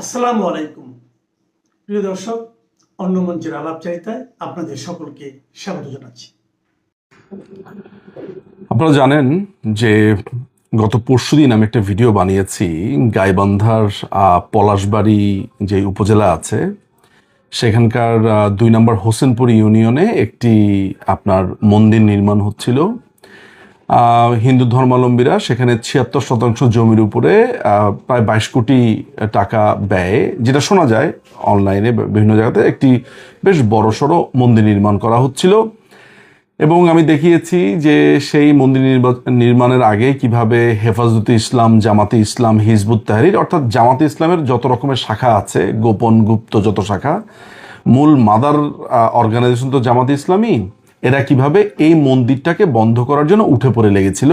আসসালামু আলাইকুম প্রিয় দর্শক, অন্য মঞ্চের আলাপচারিতায় আপনাদের সকলকে স্বাগত জানাচ্ছি। আপনারা জানেন যে গত পরশুদিন আমি একটা ভিডিও বানিয়েছি গাইবান্ধার পলাশবাড়ি যে উপজেলা আছে সেখানকার ২ নম্বর হোসেনপুর ইউনিয়নে একটি আপনার মন্দির নির্মাণ হচ্ছিল। হিন্দু ধর্মাবলম্বীরা সেখানে ৭৬% জমির উপরে প্রায় ২২ কোটি টাকা ব্যয়ে, যেটা শোনা যায় অনলাইনে বিভিন্ন জায়গাতে, একটি বেশ বড়সড় মন্দির নির্মাণ করা হচ্ছিল। এবং আমি দেখিয়েছি যে সেই মন্দির নির্মাণের আগে কিভাবে হেফাজতে ইসলাম, জামাতে ইসলাম, হিজবুত তাহরির অর্থাৎ জামাতে ইসলামের যত রকমের শাখা আছে, গোপন গুপ্ত যত শাখা, মূল মাদার অর্গানাইজেশন তো জামাতে ইসলামী, এরা কিভাবে এই মন্দিরটাকে বন্ধ করার জন্য উঠে পড়ে লেগেছিল।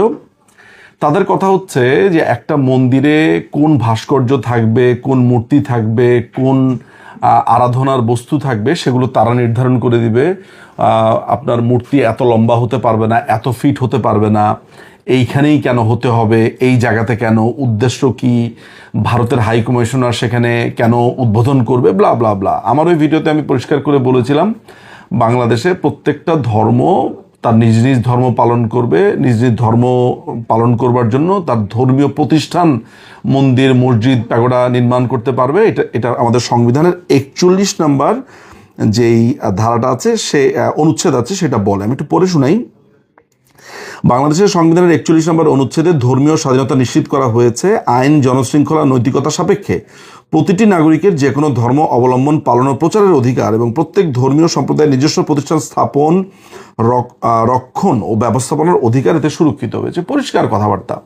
তাদের কথা হচ্ছে যে একটা মন্দিরে কোন ভাস্কর্য থাকবে, কোন মূর্তি থাকবে, কোন আরাধনার বস্তু থাকবে সেগুলো তারা নির্ধারণ করে দিবে। আপনার মূর্তি এত লম্বা হতে পারবে না, এত ফিট হতে পারবে না, এইখানেই কেন হতে হবে, এই জায়গাতে কেন, উদ্দেশ্য কি, ভারতের হাই কমিশনার সেখানে কেন উদ্বোধন করবে, ব্লা ব্লা ব্লা। আমার ওই ভিডিওতে আমি পরিষ্কার করে বলেছিলাম বাংলাদেশে প্রত্যেকটা ধর্ম তার নিজ নিজ ধর্ম পালন করবে, নিজ নিজ ধর্ম পালন করবার জন্য তার ধর্মীয় প্রতিষ্ঠান, মন্দির, মসজিদ, প্যাগোডা নির্মাণ করতে পারবে। এটা আমাদের সংবিধানের ৪১ নম্বর যেই ধারাটা আছে, সে অনুচ্ছেদ আছে, সেটা বলে। আমি একটু পড়ে শোনাই। বাংলাদেশের সংবিধানের ৪১ নম্বর অনুচ্ছেদে ধর্মীয় স্বাধীনতা নিশ্চিত করা হয়েছে। আইন, জনশৃঙ্খলা, নৈতিকতা সাপেক্ষে প্রতিটি নাগরিকের যে কোনো ধর্ম অবলম্বন, পালন ও প্রচারের অধিকার এবং প্রত্যেক ধর্মীয় সম্প্রদায়ের নিজস্ব প্রতিষ্ঠান স্থাপন, রক্ষণ ও ব্যবস্থাপনার অধিকার এতে সুরক্ষিত হয়েছে। পরিষ্কার কথাবার্তা।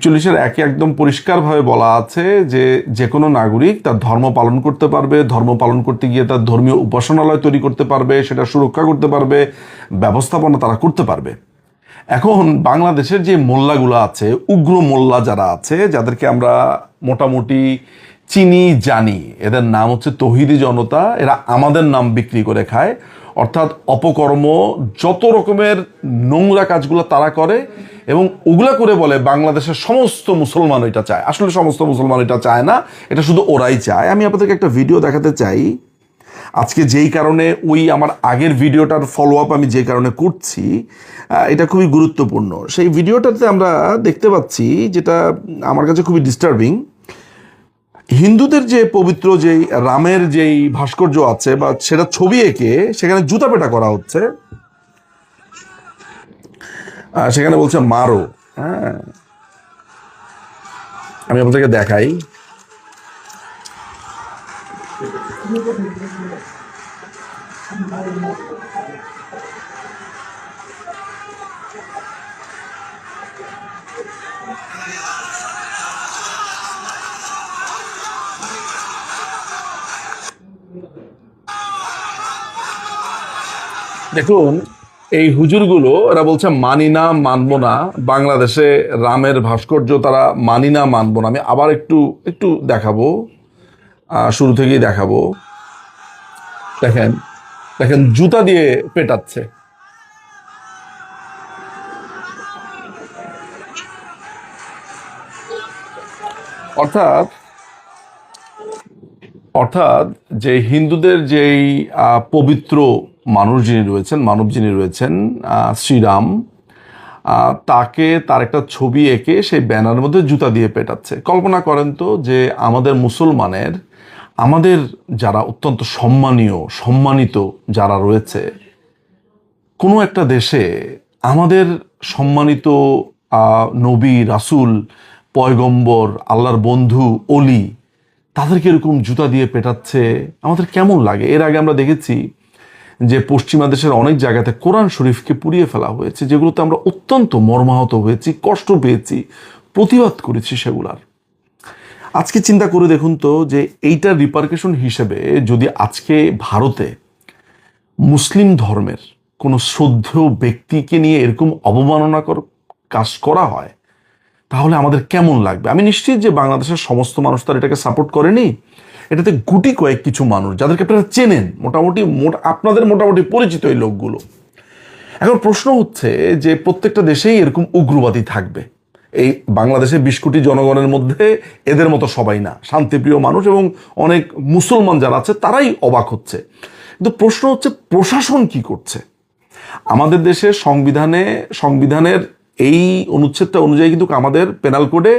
৪১-এর একে একদম পরিষ্কারভাবে বলা আছে যে যে কোনো নাগরিক তার ধর্ম পালন করতে পারবে, ধর্ম পালন করতে গিয়ে তার ধর্মীয় উপাসনালয় তৈরি করতে পারবে, সেটা সুরক্ষা করতে পারবে, ব্যবস্থাপনা তারা করতে পারবে। এখন বাংলাদেশের যে মোল্লাগুলো আছে, উগ্র মোল্লা যারা আছে, যাদেরকে আমরা মোটামুটি চিনি, জানি, এদের নাম হচ্ছে তৌহিদি জনতা। এরা আমাদের নাম বিক্রি করে খায়, অর্থাৎ অপকর্ম, যত রকমের নোংরা কাজগুলো তারা করে এবং ওগুলা করে বলে বাংলাদেশের সমস্ত মুসলমান এটা চায়। আসলে সমস্ত মুসলমান এটা চায় না, এটা শুধু ওরাই চায়। আমি আপনাদেরকে একটা ভিডিও দেখাতে চাই আজকে, যেই কারণে ওই আমার আগের ভিডিওটার ফলো আপ আমি যে কারণে করছি, এটা খুবই গুরুত্বপূর্ণ। সেই ভিডিওটাতে আমরা দেখতে পাচ্ছি, যেটা আমার কাছে খুবই ডিস্টার্বিং, হিন্দুদের যে পবিত্র যেই রামের যেই ভাস্কর্য আছে বা সেটা ছবি এঁকে সেখানে জুতা পেটা করা হচ্ছে। সেখানে বলছে মারো। হ্যাঁ, আমি আপনাদেরকে দেখাই। দেখুন, এই হুজুরগুলো এরা বলছে মানি না, মানবো না, বাংলাদেশে রামের ভাস্কর্য তারা মানি না, মানবো না। আমি আবার একটু একটু দেখাবো, শুরু থেকেই দেখাবো। দেখেন দেখেন, জুতা দিয়ে পেটাচ্ছে। অর্থাৎ অর্থাৎ যে হিন্দুদের যেই পবিত্র মানুষ যিনি রয়েছেন, মানব যিনি রয়েছেন, শ্রীরাম, তাকে তার একটা ছবি এঁকে সেই ব্যানারের মধ্যে জুতা দিয়ে পেটাচ্ছে। কল্পনা করেন তো যে আমাদের মুসলমানের, আমাদের যারা অত্যন্ত সম্মানিত যারা রয়েছে কোনো একটা দেশে, আমাদের সম্মানিত নবী, রাসূল, পয়গম্বর, আল্লাহর বন্ধু, অলি, তাদেরকে এরকম জুতা দিয়ে পেটাচ্ছে, আমাদের কেমন লাগে? এর আগে আমরা দেখেছি যে পশ্চিমা দেশের অনেক জায়গাতে কোরআন শরীফকে পুড়িয়ে ফেলা হয়েছে, যেগুলোতে আমরা অত্যন্ত মর্মাহত হয়েছি, কষ্ট পেয়েছি, প্রতিবাদ করেছি সেগুলার। আজকে চিন্তা করে দেখুন তো যে এইটার রিপারকেশন হিসেবে যদি আজকে ভারতে মুসলিম ধর্মের কোনো শ্রদ্ধেয় ব্যক্তিকে নিয়ে এরকম অবমাননাকর কাজ করা হয়, তাহলে আমাদের কেমন লাগবে? আমি নিশ্চিত যে বাংলাদেশের সমস্ত মানুষ তার এটাকে সাপোর্ট করেনি। এটাতে গুটি কয়েক কিছু মানুষ, যাদেরকে আপনারা চেনেন, আপনাদের মোটামুটি পরিচিত এই লোকগুলো। এখন প্রশ্ন হচ্ছে যে প্রত্যেকটা দেশেই এরকম উগ্রবাদী থাকবে, এই বাংলাদেশে 20 কোটি জনগণের মধ্যে এদের মতো সবাই না, শান্তিপ্রিয় মানুষ এবং অনেক মুসলমান যারা আছে তারাই অবাক হচ্ছে। কিন্তু প্রশ্ন হচ্ছে প্রশাসন কি করছে? আমাদের দেশের সংবিধানের এই অনুচ্ছেদটা অনুযায়ী কিন্তু আমাদের পেনাল কোডে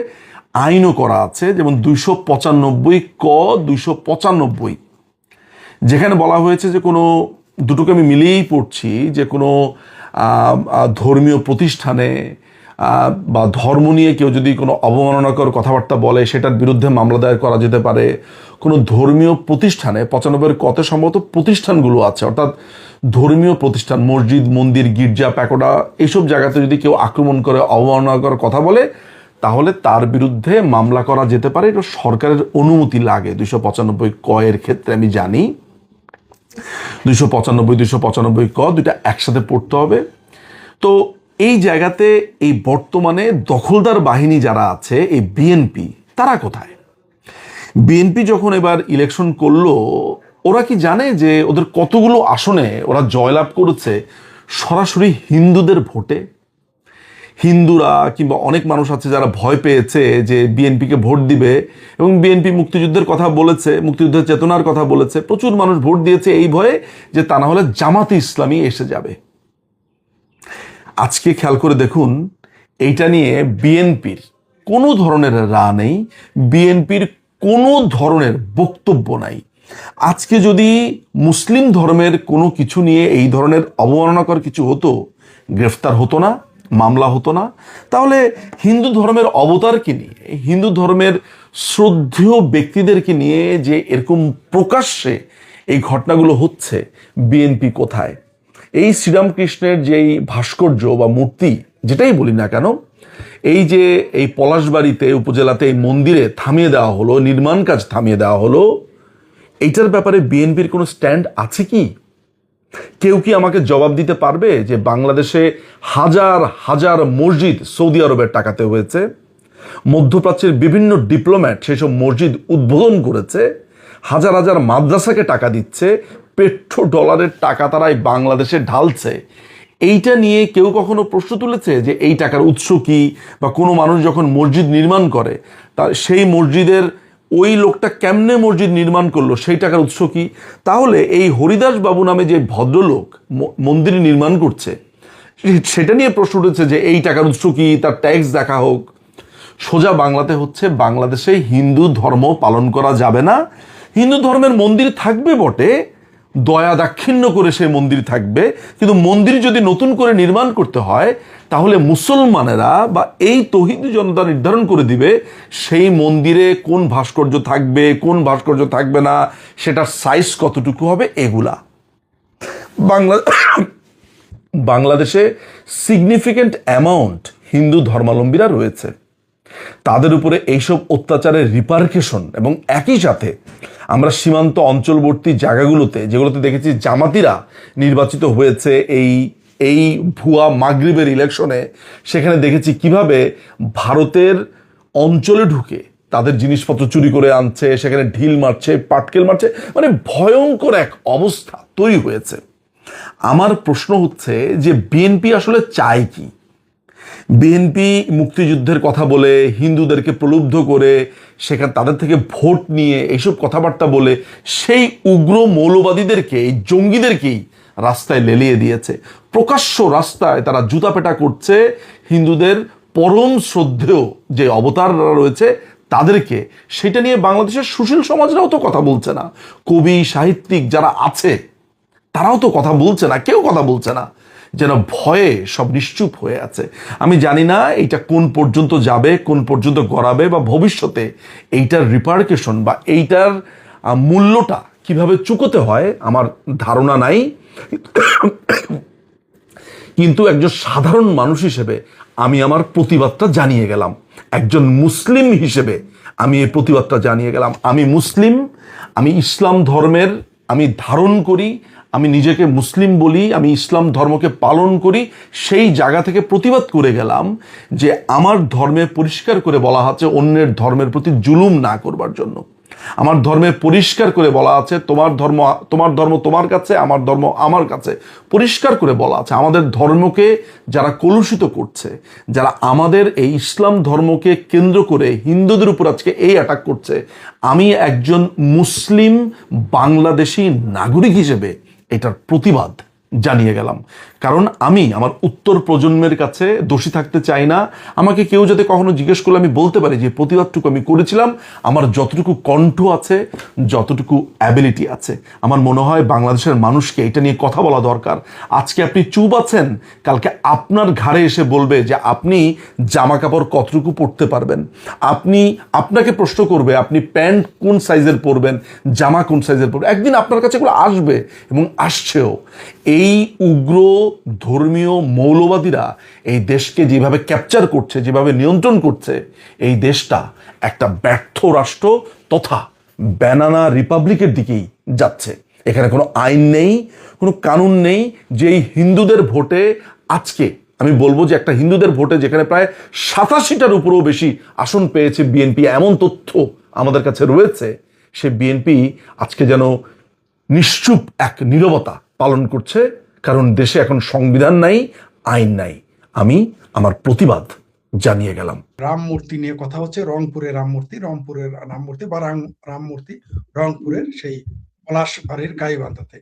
আইনও করা আছে, যেমন 295 ক 295, যেখানে বলা হয়েছে যে কোনো, দুটোকে আমি মিলিয়েই পড়ছি, যে কোনো ধর্মীয় প্রতিষ্ঠানে বা ধর্ম নিয়ে কেউ যদি কোনো অবমাননাকর কথাবার্তা বলে সেটার বিরুদ্ধে মামলা দায়ের করা যেতে পারে। কোনো ধর্মীয় প্রতিষ্ঠানে 95 কতে সম্ভবত প্রতিষ্ঠানগুলো আছে, অর্থাৎ ধর্মীয় প্রতিষ্ঠান, মসজিদ, মন্দির, গির্জা, প্যাকোডা, এইসব জায়গাতে যদি কেউ আক্রমণ করে, অবমাননাকর কথা বলে, তাহলে তার বিরুদ্ধে মামলা করা যেতে পারে। এটা সরকারের অনুমতি লাগে 295 ক এর ক্ষেত্রে। আমি জানি 295 ক দুইটা একসাথে পড়তে হবে। তো এই জায়গাতে এই বর্তমানে দখলদার বাহিনী যারা আছে, এই বিএনপি, তারা কোথায়? বিএনপি যখন এবার ইলেকশন করলো, ওরা কি জানে যে ওদের কতগুলো আসনে ওরা জয়লাভ করেছে সরাসরি হিন্দুদের ভোটে? হিন্দুরা কিংবা অনেক মানুষ আছে যারা ভয় পেয়েছে যে বিএনপিকে ভোট দিবে, এবং বিএনপি মুক্তিযুদ্ধের কথা বলেছে, মুক্তিযুদ্ধের চেতনার কথা বলেছে, প্রচুর মানুষ ভোট দিয়েছে এই ভয়ে যে তা না হলে জামাতে ইসলামী এসে যাবে। আজকে খেয়াল করে দেখুন, এইটা নিয়ে বিএনপির কোনো ধরনের রা নেই, বিএনপির কোনো ধরনের বক্তব্য নাই। আজকে যদি মুসলিম ধর্মের কোনো কিছু নিয়ে এই ধরনের অবমাননাকর কিছু হতো, গ্রেফতার হতো না, মামলা হতো না, তাহলে হিন্দু ধর্মের অবতারকে নিয়ে, হিন্দু ধর্মের শ্রদ্ধেয় ব্যক্তিদেরকে নিয়ে যে এরকম প্রকাশ্যে এই ঘটনাগুলো হচ্ছে, বিএনপি কোথায়? এই শ্রীরামকৃষ্ণের যেই ভাস্কর্য বা মূর্তি, যেটাই বলি না কেন, এই যে এই পলাশবাড়িতে উপজেলাতে এই মন্দিরে থামিয়ে দেওয়া হলো, নির্মাণ কাজ থামিয়ে দেওয়া হলো, এইটার ব্যাপারে বিএনপির কোনো স্ট্যান্ড আছে কি? কেউ কি আমাকে জবাব দিতে পারবে যে বাংলাদেশে হাজার হাজার মসজিদ সৌদি আরবের টাকাতে হয়েছে, মধ্যপ্রাচ্যের বিভিন্ন ডিপ্লোম্যাট সেসব মসজিদ উদ্বোধন করেছে, হাজার হাজার মাদ্রাসাকে টাকা দিচ্ছে, পেট্রো ডলারের টাকা তারাই বাংলাদেশে ঢালছে? এইটা নিয়ে কেউ কখনো প্রশ্ন তুলেছে যে এই টাকার উৎস কি? বা কোনো মানুষ যখন মসজিদ নির্মাণ করে, তা সেই মসজিদের ওই লোকটা কেমনে মসজিদ নির্মাণ করলো, সেই টাকার উৎস কি? তাহলে এই হরিদাস বাবু নামে যে ভদ্রলোক মন্দির নির্মাণ করছে, সেটা নিয়ে প্রশ্ন উঠেছে যে এই টাকার উৎস কি, তার ট্যাক্স দেখা হোক। সোজা বাংলাতে হচ্ছে, বাংলাদেশে হিন্দু ধর্ম পালন করা যাবে না। হিন্দু ধর্মের মন্দির থাকবে বটে, দয়া দাক্ষিণ্য করে সেই মন্দির থাকবে, কিন্তু মন্দির যদি নতুন করে নির্মাণ করতে হয়, তাহলে মুসলমানেরা বা এই তৌহিদি জনতা নির্ধারণ করে দিবে সেই মন্দিরে কোন ভাস্কর্য থাকবে, কোন ভাস্কর্য থাকবে না, সেটার সাইজ কতটুকু হবে। এগুলা বাংলাদেশে সিগনিফিক্যান্ট অ্যামাউন্ট হিন্দু ধর্মাবলম্বীরা রয়েছে, তাদের উপরে এইসব অত্যাচারের রিপারকেশন, এবং একই সাথে আমরা সীমান্ত অঞ্চলবর্তী জায়গাগুলোতে যেগুলোতে দেখেছি জামাতিরা নির্বাচিত হয়েছে এই ভুয়া মাগরিবের ইলেকশনে, সেখানে দেখেছি কিভাবে ভারতের অঞ্চলে ঢুকে তাদের জিনিসপত্র চুরি করে আনছে, সেখানে ঢিল মারছে, পাটকেল মারছে, মানে ভয়ঙ্কর এক অবস্থা তৈরি হয়েছে। আমার প্রশ্ন হচ্ছে যে বিএনপি আসলে চায় কি? বিএনপি মুক্তিযুদ্ধের কথা বলে, হিন্দুদেরকে প্রলুব্ধ করে, সেখানে তাদের থেকে ভোট নিয়ে এইসব কথাবার্তা বলে সেই উগ্র মৌলবাদীদেরকে, এই জঙ্গিদেরকেই রাস্তায় লেলিয়ে দিয়েছে। প্রকাশ্য রাস্তায় তারা জুতাপেটা করছে হিন্দুদের পরম শ্রদ্ধেয় যে অবতাররা রয়েছে তাদেরকে। সেটা নিয়ে বাংলাদেশের সুশীল সমাজরাও তো কথা বলছে না, কবি সাহিত্যিক যারা আছে তারাও তো কথা বলছে না, কেউ কথা বলছে না, যেন ভয়ে সব নিশ্চুপ হয়ে আছে। আমি জানি না এইটা কোন পর্যন্ত যাবে, কোন পর্যন্ত গড়াবে, বা ভবিষ্যতে এইটার রিপারকেশন বা এইটার মূল্যটা কিভাবে চুকোতে হয় আমার ধারণা নাই। কিন্তু একজন সাধারণ মানুষ হিসেবে আমি আমার প্রতিবাদটা জানিয়ে গেলাম, একজন মুসলিম হিসেবে আমি এই প্রতিবাদটা জানিয়ে গেলাম। আমি মুসলিম, আমি ইসলাম ধর্মের আমি ধারণ করি, আমি নিজেকে মুসলিম বলি, আমি ইসলাম ধর্মকে পালন করি, সেই জায়গা থেকে প্রতিবাদ করে গেলাম যে আমার ধর্মে পরিষ্কার করে বলা হচ্ছে অন্যের ধর্মের প্রতি জুলুম না করবার জন্য। আমার ধর্মে পরিষ্কার করে বলা আছে তোমার ধর্ম তোমার কাছে, আমার ধর্ম আমার কাছে, পরিষ্কার করে বলা আছে। আমাদের ধর্মকে যারা কলুষিত করছে, যারা আমাদের এই ইসলাম ধর্মকে কেন্দ্র করে হিন্দুদের উপর আজকে এই অ্যাটাক করছে, আমি একজন মুসলিম বাংলাদেশি নাগরিক হিসেবে এটার প্রতিবাদ জানিয়ে গেলাম। কারণ আমি আমার উত্তর প্রজন্মের কাছে দোষী থাকতে চাই না। আমাকে কেউ যাতে কখনো জিজ্ঞেস করলে আমি বলতে পারি যে প্রতিবাদটুকু আমি করেছিলাম, আমার যতটুকু কণ্ঠ আছে, যতটুকু অ্যাবিলিটি আছে। আমার মনে হয় বাংলাদেশের মানুষকে এটা নিয়ে কথা বলা দরকার। আজকে আপনি চুপ আছেন, কালকে আপনার ঘাড়ে এসে বলবে যে আপনি জামা কাপড় কতটুকু পরতে পারবেন। আপনাকে প্রশ্ন করবে আপনি প্যান্ট কোন সাইজের পরবেন, জামা কোন সাইজের পরবেন। একদিন আপনার কাছে এগুলো আসবে এবং আসছেও। এই উগ্র ধর্মীয় মৌলবাদীরা এই দেশকে যেভাবে ক্যাপচার করছে, যেভাবে নিয়ন্ত্রণ করছে, এই দেশটা একটা ব্যর্থ রাষ্ট্র তথা ব্যানানা রিপাবলিকের দিকেই যাচ্ছে। এখানে কোনো আইন নেই, কোনো কানুন নেই। যে এই হিন্দুদের ভোটে আজকে আমি বলবো যে একটা হিন্দুদের ভোটে যেখানে প্রায় 87টার উপরেও বেশি আসন পেয়েছে বিএনপি, এমন তথ্য আমাদের কাছে রয়েছে, সে বিএনপি আজকে যেন নিশ্চুপ এক নীরবতা পালন করছে। কারণ দেশে এখন সংবিধান নাই, আইন নাই। আমি আমার প্রতিবাদ জানিয়ে গেলাম। রাম মূর্তি নিয়ে কথা হচ্ছে, রংপুরের রাম মূর্তি বা রাম মূর্তি রংপুরের সেই পলাশ বাড়ির গাইবান্ধাতে।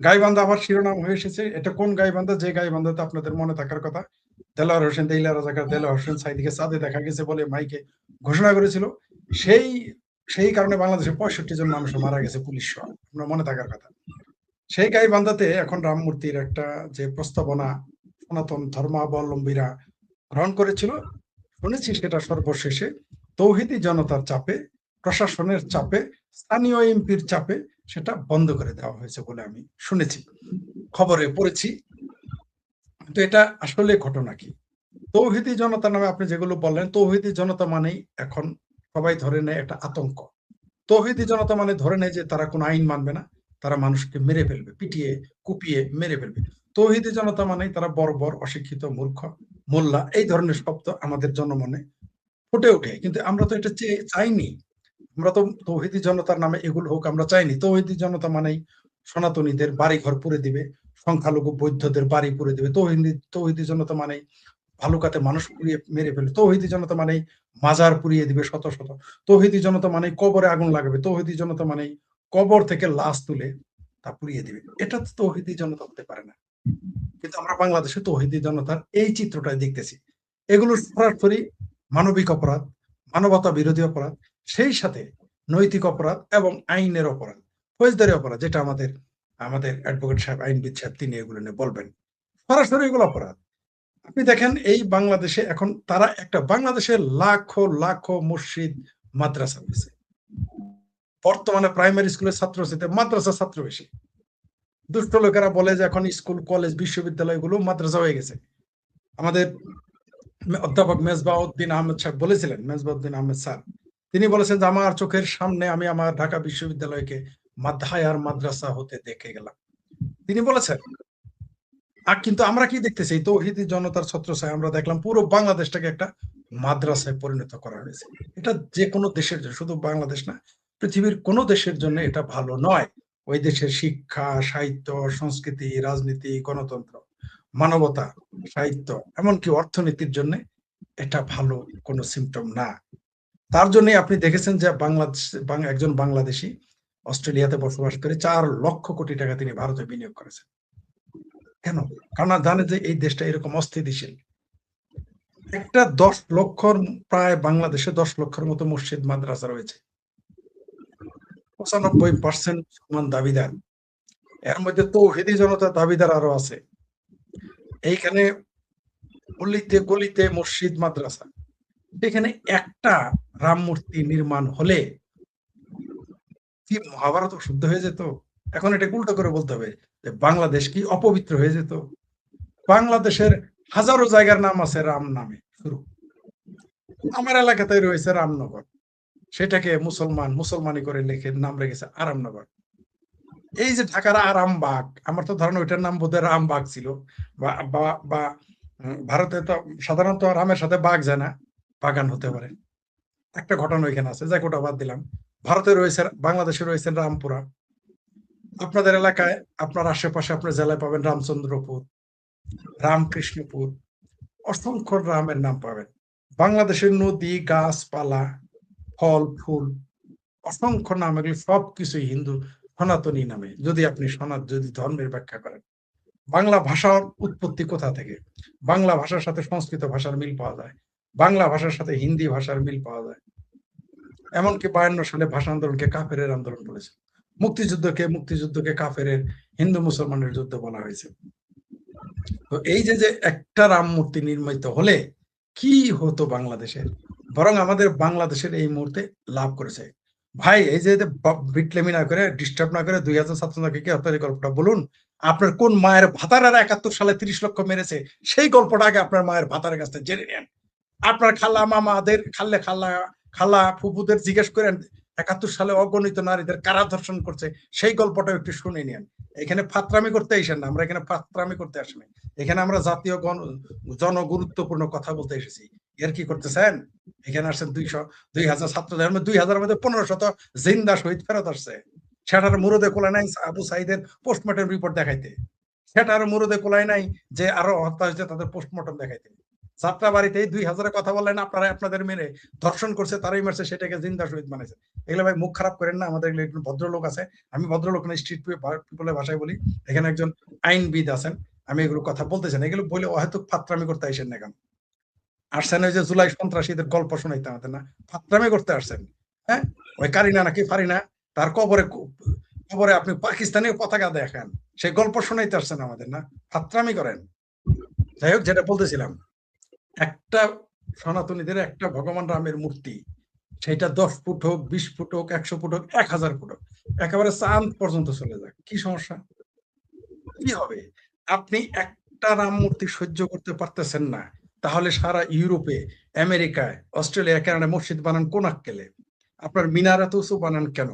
গাইবান্ধা আবার শিরোনাম হয়ে এসেছে। এটা কোন গাইবান্ধা? যে গাইবান্ধাতে আপনাদের মনে থাকার কথা দেলোয়ার হোসেন, দেইলা রাজাকার দেলোয়ার হোসেন সাইদিকে চাঁদে দেখা গেছে বলে মাইকে ঘোষণা করেছিল। সেই কারণে বাংলাদেশে 65 জন মানুষ মারা গেছে পুলিশ সহ, আপনার মনে থাকার কথা। সেই গাইবান্ধাতে এখন রাম মূর্তির একটা যে প্রস্তাবনা সনাতন ধর্মাবলম্বীরা গ্রহণ করেছিল, শুনেছি সেটা সর্বশেষে তৌহিদি জনতার চাপে, প্রশাসনের চাপে, স্থানীয় এমপির চাপে সেটা বন্ধ করে দেওয়া হয়েছে বলে আমি শুনেছি, খবরে পড়েছি। তো এটা আসলে ঘটনা কি? তৌহিদি জনতা নামে আপনি যেগুলো বললেন, তৌহিদি জনতা মানেই এখন সবাই ধরে নেয় একটা আতঙ্ক। তৌহিদি জনতা মানে ধরে নেয় যে তারা কোনো আইন মানবে না, তারা মানুষকে মেরে ফেলবে, পিটিয়ে কুপিয়ে মেরে ফেলবে। তৌহিদি জনতা মানেই তারা বর্বর, অশিক্ষিত, মূর্খ, মোল্লা, এই ধরনের শব্দ আমাদের জনমনে ফুটে ওঠে। কিন্তু আমরা তো এটা চাইনি। আমরা তো তৌহিদি জনতার নামে এগুলো হোক আমরা চাইনি। তৌহিদি জনতা মানেই সনাতনীদের বাড়ি ঘর পুড়ে দিবে, সংখ্যালঘু বৌদ্ধদের বাড়ি পুড়ে দিবে। তৌহিদি জনতা মানেই ভালুকাতে মানুষ পুড়িয়ে মেরে ফেলবে। তৌহিদি জনতা মানেই মাজার পুড়িয়ে দিবে শত শত। তৌহিদি জনতা মানেই কবরে আগুন লাগাবে। তৌহিদি জনতা মানেই কবর থেকে লাশ তুলে তা পুড়িয়ে দিবে। এটা তো তৌহিদি জনতা হতে পারে না। কিন্তু আমরা বাংলাদেশে তৌহিদি জনতার এই চিত্রটাই দেখতেছি। এগুলো সরাসরি মানবিক অপরাধ, মানবতা বিরোধী অপরাধ, সেই সাথে নৈতিক অপরাধ এবং আইনের অপরাধ, ফৌজদারি অপরাধ, যেটা আমাদের অ্যাডভোকেট সাহেব, আইনবিদ সাহেব, তিনি এগুলো নিয়ে বলবেন। সরাসরি এগুলো অপরাধ। আপনি দেখেন এই বাংলাদেশে এখন তারা একটা বাংলাদেশের লাখো লাখো মসজিদ মাদ্রাসা হয়েছে। বর্তমানে প্রাইমারি স্কুলের ছাত্র হচ্ছে মাদ্রাসা ছাত্র বেশি। দুষ্ট লোকেরা বলে যে এখন স্কুল, কলেজ, বিশ্ববিদ্যালয়গুলো মাদ্রাসা হয়ে গেছে। আমাদের অধ্যাপক মেজবাউদ্দিন আহমেদ সাহেব বলেছিলেন, মেজবাউদ্দিন আহমেদ স্যার, তিনি বলেছেন যে আমার চোখের সামনে আমি আমার ঢাকা বিশ্ববিদ্যালয়কে মাদ্রাসার মাদ্রাসা হতে দেখে গেলাম, তিনি বলেছেন। আর কিন্তু আমরা কি দেখতেছি? তৌহিদি জনতার ছত্রছায়ায় আমরা দেখলাম পুরো বাংলাদেশটাকে একটা মাদ্রাসায় পরিণত করা হয়েছে। এটা যে কোনো দেশের জন্য, শুধু বাংলাদেশ না, পৃথিবীর কোনো দেশের জন্য এটা ভালো নয়। ওই দেশের শিক্ষা, সাহিত্য, সংস্কৃতি, রাজনীতি, গণতন্ত্র, মানবতা, সাহিত্য, এমনকি অর্থনীতির জন্য এটা ভালো কোনো সিমটম না। তার জন্য আপনি দেখেছেন যে একজন বাংলাদেশি অস্ট্রেলিয়াতে বসবাস করে 4 লক্ষ কোটি টাকা তিনি ভারতে বিনিয়োগ করেছেন। কেন? কারণ জানে যে এই দেশটা এরকম অস্থিতিশীল। একটা 10 লক্ষর, প্রায় বাংলাদেশে 10 লক্ষের মতো মসজিদ মাদ্রাসা রয়েছে। 95% সমান দাবিদার। এর মধ্যে তৌহিদি জনতা দাবিদার আরো আছে। এইখানে গলিতে গলিতে মসজিদ মাদ্রাসা। এখানে একটা রাম মূর্তি নির্মাণ হলে কি মহাভারত শুদ্ধ হয়ে যেত? এখন এটা উল্টো করে বলতে হবে যে বাংলাদেশ কি অপবিত্র হয়ে যেত? বাংলাদেশের হাজারো জায়গার নাম আছে রাম নামে শুরু। আমার এলাকাতে রয়েছে রামনগর, সেটাকে মুসলমানি করে লিখে নাম রেখেছে আরামনগর। এই যে ঢাকার আরামবাগ, আমার তো ধারণা ওইটার নাম বোধহয় রামবাগ ছিল, বা ভারতে তো সাধারণত রামের সাথে বাঘ যায় না, বাগান হতে পারে। একটা ঘটনা ওইখানে আছে, যাক ওটা বাদ দিলাম। ভারতে রয়েছে, বাংলাদেশে রয়েছেন রামপুরা। আপনাদের এলাকায়, আপনার আশেপাশে, আপনার জেলায় পাবেন রামচন্দ্রপুর, রামকৃষ্ণপুর, অসংখ্য রামের নাম পাবেন। বাংলাদেশের নদী, গাছপালা, ফল ফুল, অসংখ্য নাম, এগুলি সবকিছুই হিন্দু সনাতনী নামে, যদি আপনি যদি ধর্মের ব্যাখ্যা করেন। বাংলা ভাষার উৎপত্তি কোথা থেকে? বাংলা ভাষার সাথে সংস্কৃত ভাষার মিল পাওয়া যায়, বাংলা ভাষার সাথে হিন্দি ভাষার মিল পাওয়া যায়। এমনকি 52 সালে ভাষা আন্দোলনকে কাফেরের আন্দোলন বলেছে, মুক্তিযুদ্ধকে কাফেরের, হিন্দু মুসলমানের যুদ্ধ বলা হয়েছে। তো এই যে একটা রাম মূর্তি নির্মিত হলে কি হতো বাংলাদেশের, বরং আমাদের বাংলাদেশের এই মুহূর্তে লাভ করেছে। ভাই এই যে বিটলেমি না করে, ডিস্টার্ব না করে 2000 ছাত্রছাত্রীকে হত্যার গল্পটা বলুন। আপনার কোন মায়ের ভাতারেরা 71 সালে 30 লক্ষ মেরেছে, সেই গল্পটা আগে আপনার মায়ের ভাতারের কাছ থেকে জেনে নেন। আপনার খালা মামাদের, খালা ফুপুদের জিজ্ঞেস করেন 71 সালে অগণিত নারীদের কারা ধর্ষণ করছে, সেই গল্পটা একটু শুনে নেন। এখানে ফাত্রামি করতে আসেন না, আমরা এখানে ফাত্রামি করতে আসিনি। এখানে আমরা জাতীয় জনগুরুত্বপূর্ণ কথা বলতে এসেছি। এর কি করতেছেন? এখানে আসছেন 2000 ছাত্র, 2000 মধ্যে 1500 জিন্দা শহীদ ফেরত আসছে। সেটার মুরদে কোলায় নাই আবু সাইদের পোস্টমর্টম রিপোর্ট দেখাইতে, সেটার মুরদে কোলায় নাই যে আরো হত্যা হয়েছে তাদের পোস্টমর্টম দেখাইতে। যাত্রাবাড়িতে 2000-এর কথা বললেন আপনারা, আপনাদের মেরে ধর্ষণ করছে, তারাই মারছে, সেটাকে জিন্দা শহীদ বানাইছে। এগুলো ভাই মুখ খারাপ করেন না, আমাদের এগুলো একটু ভদ্রলোক আছে। আমি ভদ্রলোক না, স্ট্রিট পিপলের ভাষায় বলি। এখানে একজন আইনবিদ আছেন, আমি এগুলো কথা বলতেছেন, এগুলো বলে হয়তো ফাত্রামি করতে আসেন না। কেন আসছেন? ওই যে জুলাই সন্ত্রাসীদের গল্প শোনাইতে আমাদের না, ফাত্রামি করতে আসছেন। হ্যাঁ, ওই কারিনা নাকি ফারিনা, তার কবরে কবরে আপনি পাকিস্তানি পতাকা দেখেন, সেই গল্প শোনাইতে আসছেন আমাদের না, ফাত্রামি করেন। যাই হোক, যেটা বলতেছিলাম, একটা সনাতনীদের একটা ভগবান রামের মূর্তি, সেটা 10 ফুট হোক, 20 ফুট হোক, 100 ফুট হোক, 1000 ফুট হোক, একেবারে চাঁদ পর্যন্ত চলে যায়, কি সমস্যা? কি হবে? আপনি একটা রাম মূর্তি সহ্য করতে পারতেছেন না, তাহলে সারা ইউরোপে, আমেরিকায়, অস্ট্রেলিয়া, কানাডায় মসজিদ বানান কোন আক্কেলে? আপনার মিনার এত উঁচু বানান কেন?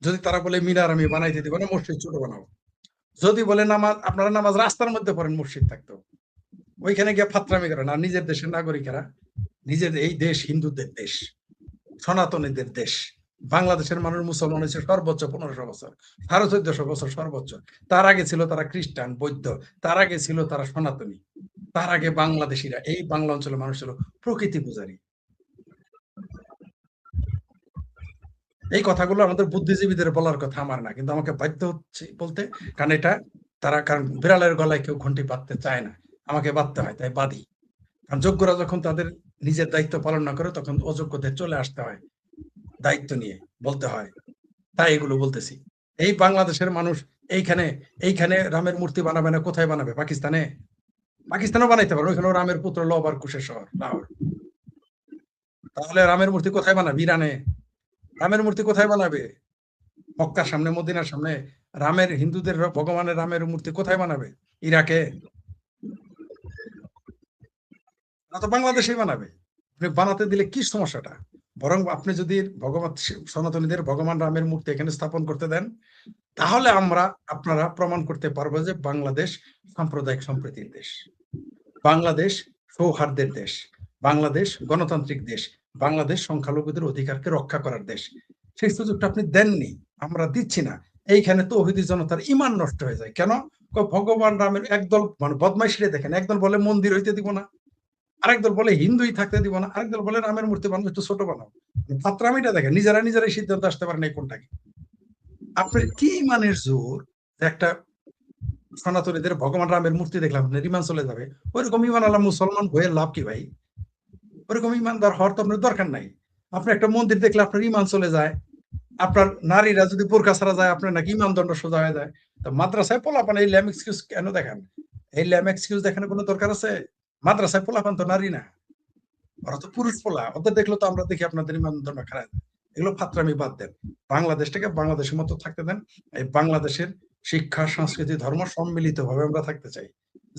যদি তারা বলে মিনার আমি বানাইতে দিব না, মসজিদ ছোট বানাবো। যদি বলে নামাজ, আপনারা নামাজ রাস্তার মধ্যে পড়েন, মসজিদ থাকতো, ওইখানে গিয়ে ফাত্রামি করেন। আর নিজের দেশের নাগরিকেরা, নিজের এই দেশ হিন্দুদের দেশ, সনাতনীদের দেশ, বাংলাদেশের মানুষ মুসলমান হয়েছে সর্বোচ্চ 1500 বছর, 1400 বছর সর্বোচ্চ। তার আগে ছিল তারা খ্রিস্টান, বৌদ্ধ, তার আগে ছিল তারা সনাতনী, তার আগে বাংলাদেশিরা, এই বাংলা অঞ্চলের মানুষ ছিল প্রকৃতি পূজারী। এই কথাগুলো আমাদের বুদ্ধিজীবীদের বলার কথা, আমার না, কিন্তু আমাকে বাধ্য হচ্ছে বলতে, কারণ এটা তারা, কারণ বিড়ালের গলায় কেউ ঘন্টি বাঁধতে চায় না, আমাকে বাঁধতে হয়, তাই বাঁধি। কারণ যোগ্যরা যখন তাদের নিজের দায়িত্ব পালন না করে, তখন অযোগ্যদের চলে আসতে হয়, দায়িত্ব নিয়ে বলতে হয়, তাই এগুলো বলতেছি। এই বাংলাদেশের মানুষ এইখানে এইখানে রামের মূর্তি বানাবে না, কোথায় বানাবে? পাকিস্তানে? পাকিস্তানেও বানাইতে পারবে, ওইখানে রামের পুত্র লবার কুশের শহর লাহোর। তাহলে রামের মূর্তি কোথায় বানাবে? ইরানে? রামের মূর্তি কোথায় বানাবে? মক্কার সামনে, মদিনার সামনে? রামের, হিন্দুদের ভগবানের রামের মূর্তি কোথায় বানাবে? ইরাকে? না তো বাংলাদেশেই বানাবে। আপনি বানাতে দিলে কি সমস্যাটা? বরং আপনি যদি ভগবান, সনাতনীদের ভগবান রামের মূর্তি এখানে স্থাপন করতে দেন, তাহলে আপনারা প্রমাণ করতে পারবো যে বাংলাদেশ সাম্প্রদায়িক সম্প্রীতির দেশ, বাংলাদেশ সৌহার্দ্যের দেশ, বাংলাদেশ গণতান্ত্রিক দেশ, বাংলাদেশ সংখ্যালঘুদের অধিকারকে রক্ষা করার দেশ। সেই সুযোগটা আপনি দেননি, আমরা দিচ্ছি না। এইখানে তো তৌহিদি জনতার ইমান নষ্ট হয়ে যায়। কেন? ভগবান রামের একদল মানে বদমাইশিরে দেখেন, একদল বলে মন্দির হইতে দিব না, আরেক দল বলে হিন্দুই থাকতে দিব না, আরেক দল বলে রামের মূর্তি বানাবো, একটু ছোট বানাবো। ফাত্রামিটা দেখেন, নিজেরাই সিদ্ধান্ত আসতে পারেন এই কোনটা কি। আপনার কি ইমানের জোর? একটা সনাতনীদের ভগবান রামের মূর্তি দেখলাম আপনার ইমান চলে যাবে, ওইরকম ইমান আল্লাহ মুসলমান হয়ে লাভ কি ভাই? ওরকম ইমানদার হওয়ার তো আপনার দরকার নাই। আপনি একটা মন্দির দেখলে আপনার ইমান চলে যায়, আপনার নারীরা যদি বোরকা ছাড়া যায়, আপনার নাকি ইমান দণ্ড সোজা হয়ে যায়। তো মাদ্রাসায় পোলাপান এই ল্যাম এক্সকিউজ কেন দেখান? এই ল্যাম এক্সকিউজ দেখানোর কোনো দরকার আছে? মাদ্রাসায় পোলাপান তো নারী না, ওরা তো পুরুষ পোলা, ওদের দেখলো তো আমরা দেখি আপনাদের ইমান দণ্ড খারাপ। এগুলো ফাত্রামি বাদ দেন, বাংলাদেশটাকে বাংলাদেশের মতো থাকতে দেন। এই বাংলাদেশের শিক্ষা, সংস্কৃতি, ধর্ম সম্মিলিত ভাবে আমরা থাকতে চাই।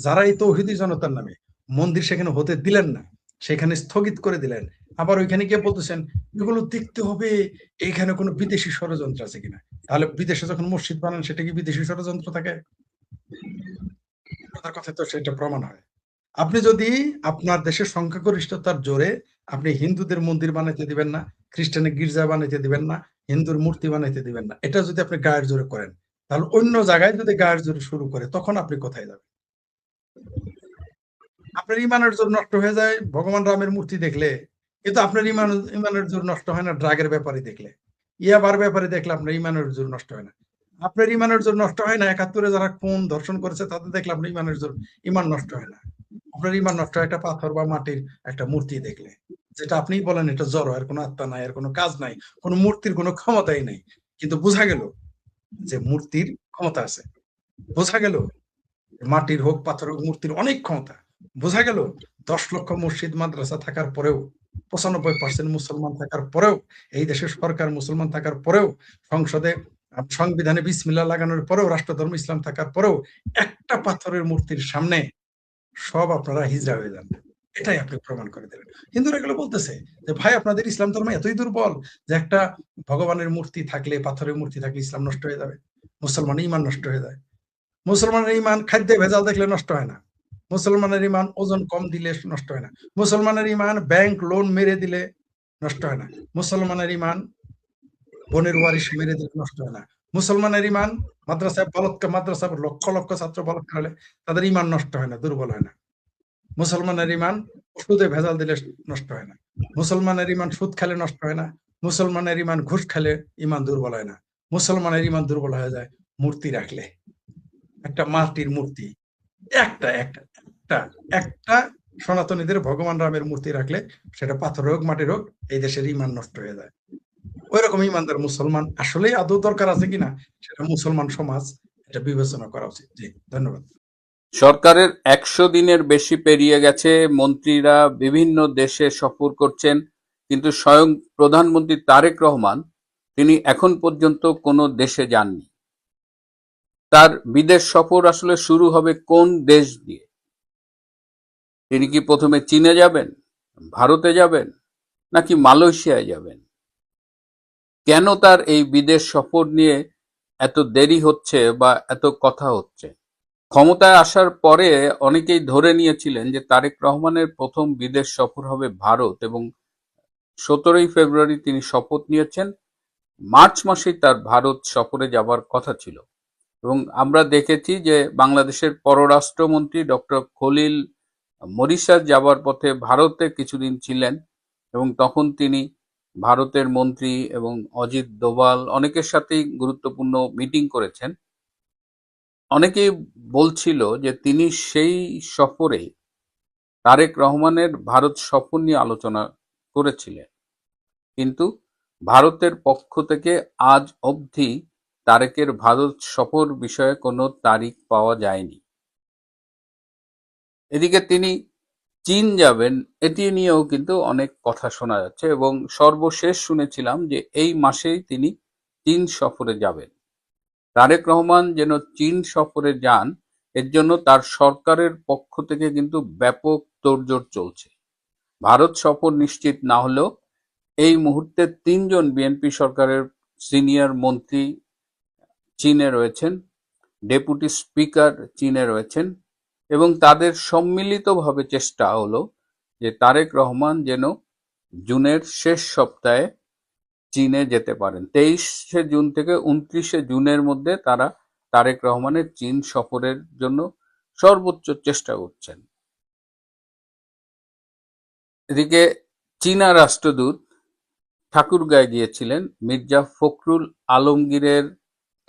যারা এই তৌহিদি জনতার নামে মন্দির সেখানে হতে দিলেন না, সেখানে স্থগিত করে দিলেন, আবার ওইখানে গিয়ে বলতেছেন এগুলো দেখতে হবে এইখানে কোনো বিদেশি ষড়যন্ত্র আছে কিনা। তাহলে বিদেশে যখন মসজিদ বানান, সেটা কি বিদেশি ষড়যন্ত্র থাকে? আপনার কথা তো সেটা প্রমাণ হয়। আপনি যদি আপনার দেশের সংখ্যাগরিষ্ঠতার জোরে আপনি হিন্দুদের মন্দির বানাইতে দিবেন না, খ্রিস্টানের গির্জা বানাইতে দিবেন না, হিন্দুর মূর্তি বানাইতে দিবেন না। এটা যদি আপনি গায়ের জোরে করেন, তাহলে অন্য জায়গায় যদি গায়ের জোরে শুরু করে, তখন আপনি কোথায় যাবেন? আপনার ইমানের জোর নষ্ট হয়ে যায় ভগবান রামের মূর্তি দেখলে, কিন্তু আপনার ইমানের জোর নষ্ট হয় না ড্রাগের ব্যাপারে দেখলে, ইয়াবার ব্যাপারে দেখলে আপনার ইমানের জোর নষ্ট হয় না। আপনার ইমানের জোর নষ্ট হয় না ৭১-এ যারা খুন ধর্ষণ করেছে তাদের দেখলে আপনার ইমান নষ্ট হয় না। আপনার ইমান নষ্ট হয় একটা পাথর বা মাটির একটা মূর্তি দেখলে, যেটা আপনিই বলেন এটা জড়, এর কোনো আত্মা নাই, এর কোনো কাজ নাই, কোনো মূর্তির কোনো ক্ষমতাই নাই। কিন্তু বোঝা গেল যে মূর্তির ক্ষমতা আছে। বোঝা গেল মাটির হোক পাথর হোক মূর্তির অনেক ক্ষমতা। বোঝা গেল ১০ লক্ষ মসজিদ মাদ্রাসা থাকার পরেও, ৯৫% মুসলমান থাকার পরেও, এই দেশের সরকার মুসলমান থাকার পরেও, সংসদে সংবিধানে বিসমিল্লাহ লাগানোর পরেও, রাষ্ট্রধর্ম ইসলাম থাকার পরেও একটা পাথরের মূর্তির সামনে সব আপনারা হিজড়া হয়ে যান। এটাই আপনি প্রমাণ করে দিলেন। হিন্দুরা এগুলো বলতেছে যে ভাই আপনাদের ইসলাম ধর্ম এতই দুর্বল যে একটা ভগবানের মূর্তি থাকলে, পাথরের মূর্তি থাকলে ইসলাম নষ্ট হয়ে যাবে, মুসলমানের ইমান নষ্ট হয়ে যায়। মুসলমানের ইমান খাদ্যে ভেজাল দেখলে নষ্ট হয় না। মুসলমানের ইমান ওজন কম দিলে নষ্ট হয় না। মুসলমানের ইমান ব্যাংক লোন মেরে দিলে নষ্ট হয় না। মুসলমানের ইমান বোনের ওয়ারিশ মেরে দিলে নষ্ট হয় না। মুসলমানের ইমান মাদ্রাসা লক্ষ লক্ষ ছাত্র বলাৎকার হলে তাদের ইমান নষ্ট হয় না, দুর্বল হয় না। মুসলমানের ইমান ওষুধে ভেজাল দিলে নষ্ট হয় না। মুসলমানের ইমান সুদ খেলে নষ্ট হয় না। মুসলমানের ইমান ঘুষ খেলে ইমান দুর্বল হয় না। মুসলমানের ইমান দুর্বল হয়ে যায় মূর্তি রাখলে, একটা মাটির মূর্তি, একটা একটা একটা একটা সনাতনীদের ভগবান রামের মূর্তি রাখলে, সেটা পাথর হোক মাটির হোক, এই দেশের ইমান নষ্ট হয়ে যায়। ওই রকম ইমানদার মুসলমান আসলেই আদৌ দরকার আছে কিনা, সেটা মুসলমান সমাজ এটা বিবেচনা করা উচিত। জি, ধন্যবাদ। সরকারের ১০০ দিনের বেশি পেরিয়ে গেছে, মন্ত্রীরা বিভিন্ন দেশে সফর করছেন, কিন্তু স্বয়ং প্রধানমন্ত্রী তারেক রহমান তিনি এখন পর্যন্ত কোনো দেশে যাননি। তার বিদেশ সফর আসলে শুরু হবে কোন দেশ দিয়ে? তিনি কি প্রথমে চীনে যাবেন, ভারতে যাবেন, নাকি মালয়েশিয়ায় যাবেন? কেন তার এই বিদেশ সফর নিয়ে এত দেরি হচ্ছে বা এত কথা হচ্ছে? ক্ষমতায় আসার পরে অনেকেই ধরে নিয়েছিলেন যে তারেক রহমানের প্রথম বিদেশ সফর হবে ভারত, এবং ১৭ই ফেব্রুয়ারি তিনি শপথ নিয়েছেন। মার্চ মাসেই তার ভারত সফরে যাবার কথা ছিল, এবং আমরা দেখেছি যে বাংলাদেশের পররাষ্ট্রমন্ত্রী ডক্টর খলিল মরিশাস যাবার পথে ভারতে কিছুদিন ছিলেন, এবং তখন তিনি ভারতের মন্ত্রী এবং অজিত দোভাল অনেকের সাথেই গুরুত্বপূর্ণ মিটিং করেছেন। অনেকেই বলছিল যে তিনি সেই সফরে তারেক রহমানের ভারত সফর নিয়ে আলোচনা করেছিলেন, কিন্তু ভারতের পক্ষ থেকে আজ অবধি তারেকের ভারত সফর বিষয়ে কোনো তারিখ পাওয়া যায়নি। এদিকে তিনি চীন যাবেন এটি নিয়েও কিন্তু অনেক কথা শোনা যাচ্ছে, এবং সর্বশেষ শুনেছিলাম যে এই মাসেই তিনি চীন সফরে যাবেন। তারেক রহমান যেন চীন সফরে যান, এর জন্য তার সরকারের পক্ষ থেকে কিন্তু ব্যাপক তোড়জোড় চলছে। ভারত সফর নিশ্চিত না হলেও এই মুহূর্তে ৩ জন বিএনপি সরকারের সিনিয়র মন্ত্রী চীনে রয়েছেন, ডেপুটি স্পিকার চীনে রয়েছেন, এবং তাদের সম্মিলিতভাবে চেষ্টা হলো যে তারেক রহমান যেন জুনের শেষ সপ্তাহে চীনে যেতে পারেন। ২৩শে জুন থেকে ২৯শে জুনের মধ্যে তারা তারেক রহমানের চীন সফরের জন্য সর্বোচ্চ চেষ্টা করছেন। এদিকে চীনা রাষ্ট্রদূত ঠাকুরগাঁয়ে গিয়েছিলেন। মির্জা ফখরুল আলমগীরের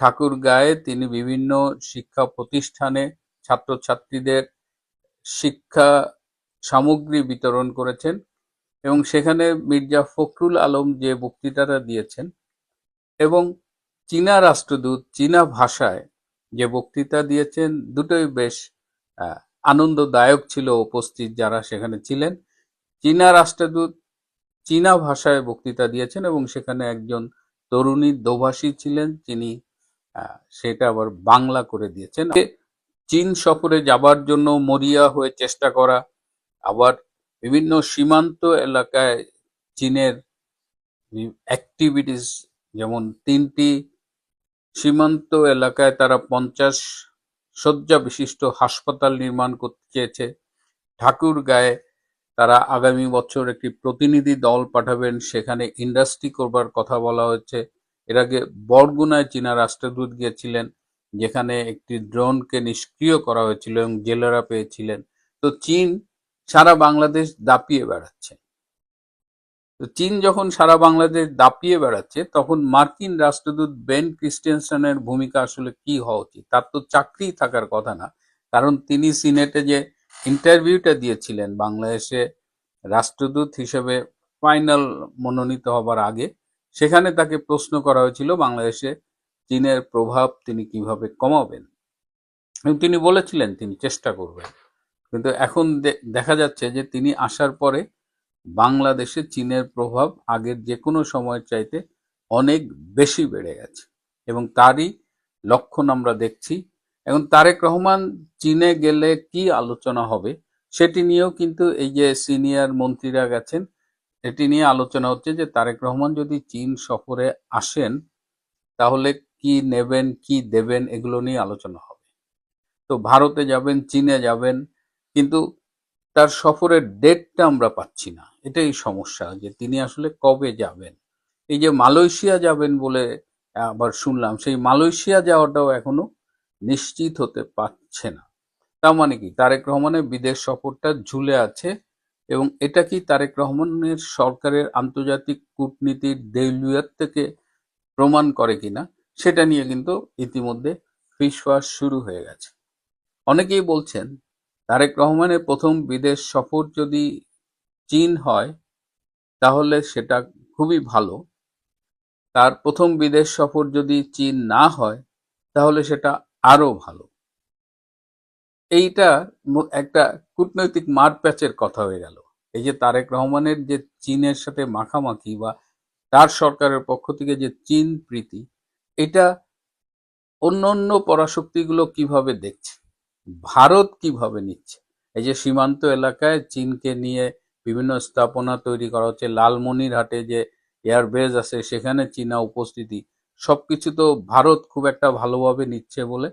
ঠাকুরগাঁয়ে তিনি বিভিন্ন শিক্ষা প্রতিষ্ঠানে ছাত্রছাত্রীদের শিক্ষা সামগ্রী বিতরণ করেছেন, এবং সেখানে মির্জা ফখরুল আলম যে বক্তৃতাটা দিয়েছেন, এবং চীনা রাষ্ট্রদূত চীনা ভাষায় যে বক্তৃতা দিয়েছেন, দুটোই বেশ আনন্দদায়ক ছিল উপস্থিত যারা সেখানে ছিলেন। চীনা রাষ্ট্রদূত চীনা ভাষায় বক্তৃতা দিয়েছেন, এবং সেখানে একজন তরুণী দোভাষী ছিলেন, তিনি সেটা আবার বাংলা করে দিয়েছেন। চীন সফরে যাবার জন্য মরিয়া হয়ে চেষ্টা করা, আবার বিভিন্ন সীমান্ত এলাকায় চীনের অ্যাক্টিভিটিস, যেমন ৩টি সীমান্ত এলাকায় তারা ৫০ শয্যা বিশিষ্ট হাসপাতাল নির্মাণ করতে চেয়েছে। ঠাকুরগাঁয়ে তারা আগামী বছর একটি প্রতিনিধি দল পাঠাবেন, সেখানে ইন্ডাস্ট্রি করবার কথা বলা হচ্ছে। এর আগে বরগুনায় চীনা রাষ্ট্রদূত গিয়েছিলেন, যেখানে একটি ড্রোনকে নিষ্ক্রিয় করা হয়েছিল এবং জেলেরা পেয়েছিলেন। তো চীন সারা বাংলাদেশ দাপিয়ে বেড়াচ্ছে। তো চীন যখন সারা বাংলাদেশ দাপিয়ে বেড়াচ্ছে, তখন মার্কিন রাষ্ট্রদূত বেন ক্রিস্টেনসনের ভূমিকা আসলে কি হওয়া উচিত? তার তো চাকরি থাকার কথা না, কারণ তিনি সিনেটে যে ইন্টারভিউটা দিয়েছিলেন বাংলাদেশে রাষ্ট্রদূত হিসেবে ফাইনাল মনোনীত হবার আগে, সেখানে তাকে প্রশ্ন করা হয়েছিল বাংলাদেশে চীনের প্রভাব তিনি কিভাবে কমাবেন, এবং তিনি বলেছিলেন তিনি চেষ্টা করবেন। কিন্তু এখন দেখা যাচ্ছে যে তিনি আসার পরে বাংলাদেশে চীনের প্রভাব আগের যে কোনো সময়ের চাইতে অনেক বেশি বেড়ে গেছে, এবং তারই লক্ষণ আমরা দেখছি। এখন তারেক রহমান চীনে গেলে কি আলোচনা হবে সেটি নিয়েও কিন্তু এই যে সিনিয়র মন্ত্রীরা গেছেন, এটি নিয়ে আলোচনা হচ্ছে যে তারেক রহমান যদি চীন সফরে আসেন তাহলে কি নেবেন কি দেবেন এগুলো নিয়ে আলোচনা হবে। তো ভারতে যাবেন, চীনে যাবেন, কিন্তু তার সফরের ডেটটা আমরা পাচ্ছি না। এটাই সমস্যা, যে তিনি আসলে কবে যাবেন। এই যে মালয়েশিয়া যাবেন বলে আবার শুনলাম, সেই মালয়েশিয়া যাওয়াটাও এখনো নিশ্চিত হতে পারছে না। তার মানে কি তারেক রহমানের বিদেশ সফরটা ঝুলে আছে, এবং এটা কি তারেক রহমানের সরকারের আন্তর্জাতিক কূটনীতির দেউলিয়াত থেকে প্রমাণ করে কিনা সেটা নিয়ে কিন্তু ইতিমধ্যে ফিসফাস শুরু হয়ে গেছে। অনেকেই বলছেন তারেক রহমানের প্রথম বিদেশ সফর যদি চীন হয় তাহলে সেটা খুবই ভালো, তার প্রথম বিদেশ সফর যদি চীন না হয় তাহলে সেটা আরো ভালো। এইটা একটা কূটনৈতিক মারপ্যাচের কথা হয়ে গেল। এই যে তারেক রহমানের যে চীনের সাথে মাখামাখি বা তার সরকারের পক্ষ থেকে যে চীন প্রীতি, এটা অন্য অন্য পরাশক্তিগুলো কিভাবে দেখছে, ভারত কিভাবে নিচ্ছে। এই যে সীমান্ত এলাকায় চীনকে নিয়ে বিভিন্ন স্থাপনা তৈরি করা হচ্ছে, লালমনিরহাটে যে এয়ারবেস আছে সেখানে চীনা উপস্থিতি, সবকিছু তো ভারত খুব একটা ভালোভাবে নিচ্ছে বলে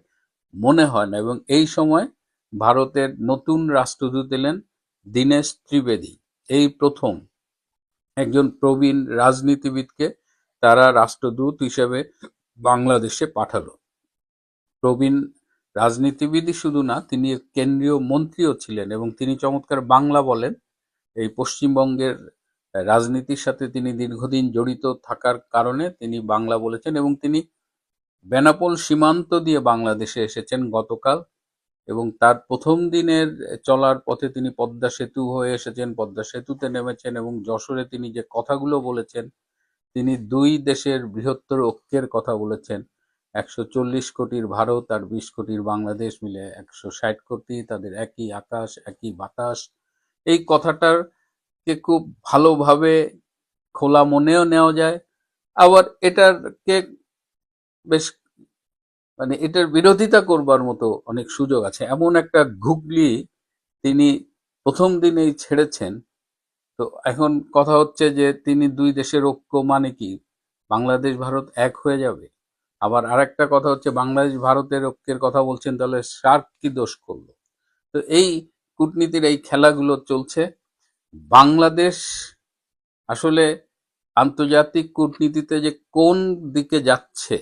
মনে হয় না। এবং এই সময় ভারতের নতুন রাষ্ট্রদূত এলেন দীনেশ ত্রিবেদী, এই প্রথম একজন প্রবীণ রাজনীতিবিদকে তারা রাষ্ট্রদূত হিসেবে বাংলাদেশে পাঠালো। প্রবীণ রাজনীতিবিদই শুধু না, তিনি কেন্দ্রীয় মন্ত্রীও ছিলেন এবং তিনি চমৎকার বাংলা বলেন। এই পশ্চিমবঙ্গের রাজনীতির সাথে তিনি দীর্ঘদিন জড়িত থাকার কারণে তিনি বাংলা বলেছেন, এবং তিনি বেনাপোল সীমান্ত দিয়ে বাংলাদেশে এসেছেন গতকাল, এবং তার প্রথম দিনের চলার পথে তিনি পদ্মা সেতু হয়ে এসেছেন, পদ্মা সেতুতে নেমেছেন, এবং যশোরে তিনি যে কথাগুলো বলেছেন, তিনি দুই দেশের বৃহত্তর ঐক্যের কথা বলেছেন। 140 কোটির ভারত আর 20 কোটির বাংলাদেশ মিলে 160 কোটি, তাদের একই আকাশ একই বাতাস। এই কথাটাকে খুব ভালোভাবে খোলা মনেও নেওয়া যায়, আবার এটাকে বেশ এটার বিরোধিতা করবার মতো অনেক সুযোগ আছে। এমন একটা ঘুগলি তিনি প্রথম দিনেই ছেড়েছেন। তো এখন কথা হচ্ছে যে তিনি দুই দেশের ঐক্য মানে কি, বাংলাদেশ ভারত এক হয়ে যাবে। আবার আরেকটা কথা হচ্ছে বাংলাদেশ ভারতের ঐক্যের কথা বলছেন, তাহলে সার্ক কি দোষ করলো? তো এই কূটনীতির এই খেলাগুলো চলছে। বাংলাদেশ আসলে আন্তর্জাতিক কূটনীতিতে যে কোন দিকে যাচ্ছে,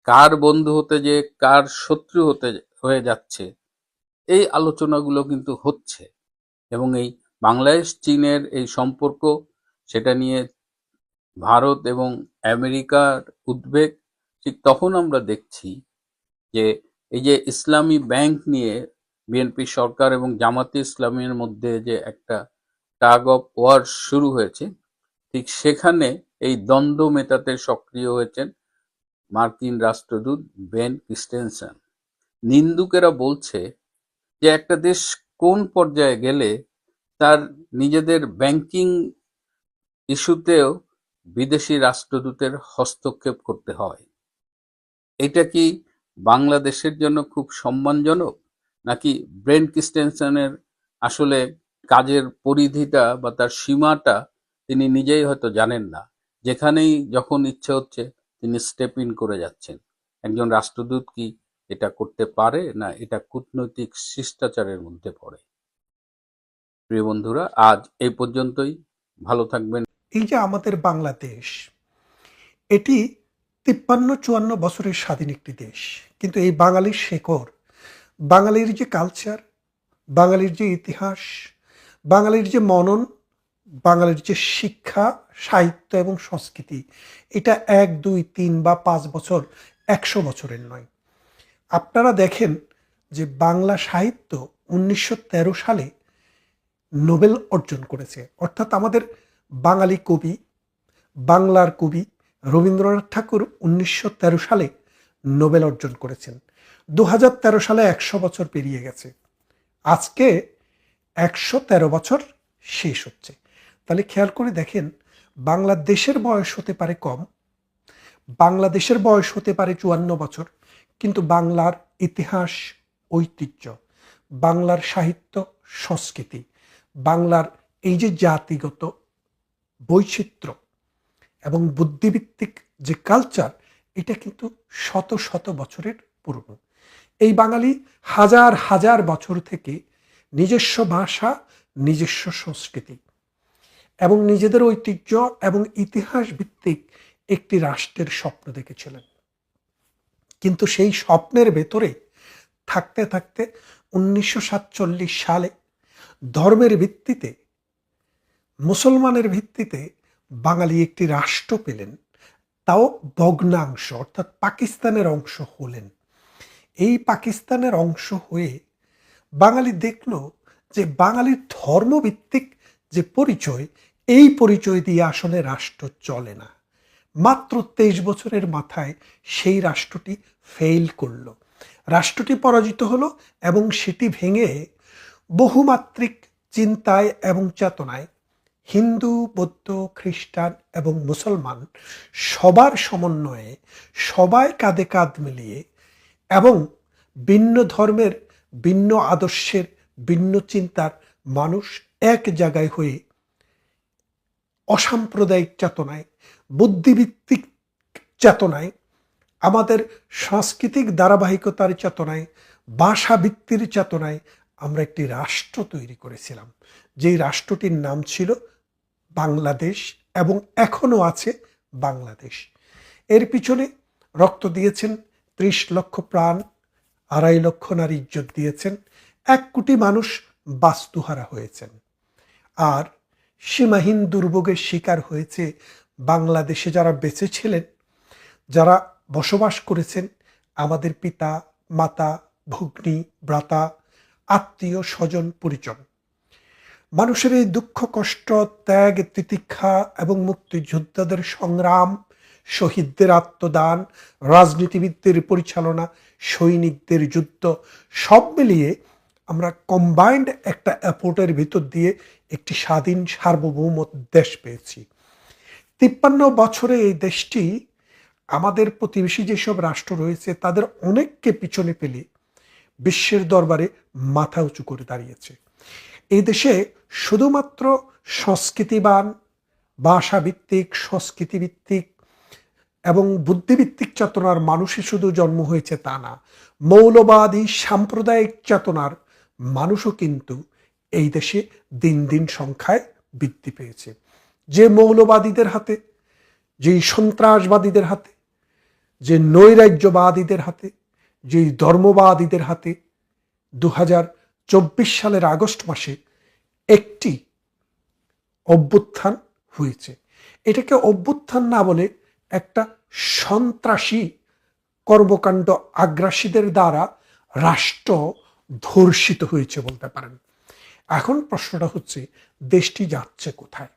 কার বন্ধু হতে যে কার শত্রু হয়ে যাচ্ছে, এই আলোচনাগুলো কিন্তু হচ্ছে। এবং এই বাংলাদেশ চীনের এই সম্পর্ক, সেটা নিয়ে ভারত এবং আমেরিকার উদ্বেগ। ঠিক তখন আমরা দেখছি যে এই যে ইসলামী ব্যাংক নিয়ে বিএনপি সরকার এবং জামাতে ইসলামের মধ্যে যে একটা টাগ অফ ওয়ার শুরু হয়েছে, ঠিক সেখানে এই দ্বন্দ্ব মেটাতে সক্রিয় হয়েছেন মার্কিন রাষ্ট্রদূত বেন ক্রিস্টেনসন। নিন্দুকেরা বলছে যে একটা দেশ কোন পর্যায়ে গেলে তার নিজেদের ব্যাংকিং ইস্যুতেও বিদেশি রাষ্ট্রদূতের হস্তক্ষেপ করতে হয়। এটা কি বাংলাদেশের জন্য খুব সম্মানজনক, নাকি ব্রেন ক্রিস্টেনসনের আসলে কাজের পরিধিটা বা তার সীমাটা তিনি নিজেই হয়তো জানেন না, যেখানেই যখন ইচ্ছে হচ্ছে তিনি স্টেপ ইন করে যাচ্ছেন? একজন রাষ্ট্রদূত কি এটা করতে পারে? না এটা কূটনৈতিক শিষ্টাচারের মধ্যে পড়ে? প্রিয় বন্ধুরা, আজ এই পর্যন্তই। ভালো থাকবেন। এই যে আমাদের বাংলাদেশ, এটি 53-54 বছরের স্বাধীন একটি দেশ, কিন্তু এই বাঙালির শেকড়, বাঙালির যে কালচার, বাঙালির যে ইতিহাস, বাঙালির যে মনন, বাঙালির যে শিক্ষা, সাহিত্য এবং সংস্কৃতি, এটা 1, 2, 3 বা 5 বছর, 100 বছরের নয়। আপনারা দেখেন যে বাংলা সাহিত্য 1913 সালে নোবেল অর্জন করেছে, অর্থাৎ আমাদের বাঙালি কবি, বাংলার কবি রবীন্দ্রনাথ ঠাকুর 1913 সালে নোবেল অর্জন করেছেন। 2013 সালে 100 বছর পেরিয়ে গেছে, আজকে 113 বছর শেষ হচ্ছে। তাহলে খেয়াল করে দেখেন, বাংলাদেশের বয়স হতে পারে কম, বাংলাদেশের বয়স হতে পারে 54 বছর, কিন্তু বাংলার ইতিহাস, ঐতিহ্য, বাংলার সাহিত্য, সংস্কৃতি, বাংলার এই যে জাতিগত বৈচিত্র্য এবং বুদ্ধিভিত্তিক যে কালচার, এটা কিন্তু শত শত বছরের পুরনো। এই বাঙালি হাজার হাজার বছর থেকে নিজস্ব ভাষা, নিজস্ব সংস্কৃতি এবং নিজেদের ঐতিহ্য এবং ইতিহাস ভিত্তিক একটি রাষ্ট্রের স্বপ্ন দেখেছিলেন। কিন্তু সেই স্বপ্নের ভেতরে থাকতে থাকতে 1947 সালে ধর্মের ভিত্তিতে, মুসলমানের ভিত্তিতে বাঙালি একটি রাষ্ট্র পেলেন, তাও ভগ্নাংশ, অর্থাৎ পাকিস্তানের অংশ হলেন। এই পাকিস্তানের অংশ হয়ে বাঙালি দেখল যে বাঙালির ধর্মভিত্তিক যে পরিচয়, এই পরিচয় দিয়ে আসলে রাষ্ট্র চলে না। মাত্র 23 বছরের মাথায় সেই রাষ্ট্রটি ফেইল করল, রাষ্ট্রটি পরাজিত হলো এবং সেটি ভেঙে বহুমাত্রিক চিন্তায় এবং চেতনায় হিন্দু, বৌদ্ধ, খ্রিস্টান এবং মুসলমান সবার সমন্বয়ে, সবাই কাঁধে কাঁধ মিলিয়ে এবং ভিন্ন ধর্মের, ভিন্ন আদর্শের, ভিন্ন চিন্তার মানুষ এক জায়গায় হয়ে অসাম্প্রদায়িক চেতনায়, বুদ্ধিভিত্তিক চেতনায়, আমাদের সাংস্কৃতিক ধারাবাহিকতার চেতনায়, ভাষাভিত্তির চেতনায় আমরা একটি রাষ্ট্র তৈরি করেছিলাম, যেই রাষ্ট্রটির নাম ছিল বাংলাদেশ এবং এখনো আছে বাংলাদেশ। এর পিছনে রক্ত দিয়েছেন 30 লক্ষ প্রাণ, 2.5 লক্ষ নারী ইজ্জত দিয়েছেন, 1 কোটি মানুষ বাস্তুহারা হয়েছেন, আর সীমাহীন দুর্ভোগের শিকার হয়েছে বাংলাদেশে যারা বেঁচে ছিলেন, যারা বসবাস করেছেন, আমাদের পিতা, মাতা, ভগ্নী, ভ্রাতা, আত্মীয় স্বজন, পরিজন। মানুষের এই দুঃখ, কষ্ট, ত্যাগ, তিতিক্ষা এবং মুক্তিযোদ্ধাদের সংগ্রাম, শহীদদের আত্মদান, রাজনীতিবিদদের পরিচালনা, সৈনিকদের যুদ্ধ, সব মিলিয়ে আমরা কম্বাইন্ড একটা এফোর্টের ভিতর দিয়ে একটি স্বাধীন সার্বভৌম দেশ পেয়েছি। 53 বছরে এই দেশটি আমাদের প্রতিবেশী যেসব রাষ্ট্র রয়েছে তাদের অনেককে পিছনে ফেলে বিশ্বের দরবারে মাথা উঁচু করে দাঁড়িয়েছে। এই দেশে শুধুমাত্র সংস্কৃতিবান, ভাষাভিত্তিক, সংস্কৃতিভিত্তিক এবং বুদ্ধিভিত্তিক চেতনার মানুষই শুধু জন্ম হয়েছে তা না, মৌলবাদী সাম্প্রদায়িক চেতনার মানুষও কিন্তু এই দেশে দিন দিন সংখ্যায় বৃদ্ধি পেয়েছে। যে মৌলবাদীদের হাতে, যেই সন্ত্রাসবাদীদের হাতে, যে নৈরাজ্যবাদীদের হাতে, যেই ধর্মবাদীদের হাতে 2024 সালের আগস্ট মাসে একটি অভ্যুত্থান হয়েছে, এটাকে অভ্যুত্থান না বলে একটা সন্ত্রাসী কর্মকাণ্ড, আগ্রাসীদের দ্বারা রাষ্ট্র ধর্ষিত হয়েছে বলতে পারেন। এখন প্রশ্নটা হচ্ছে, দেশটি যাচ্ছে কোথায়?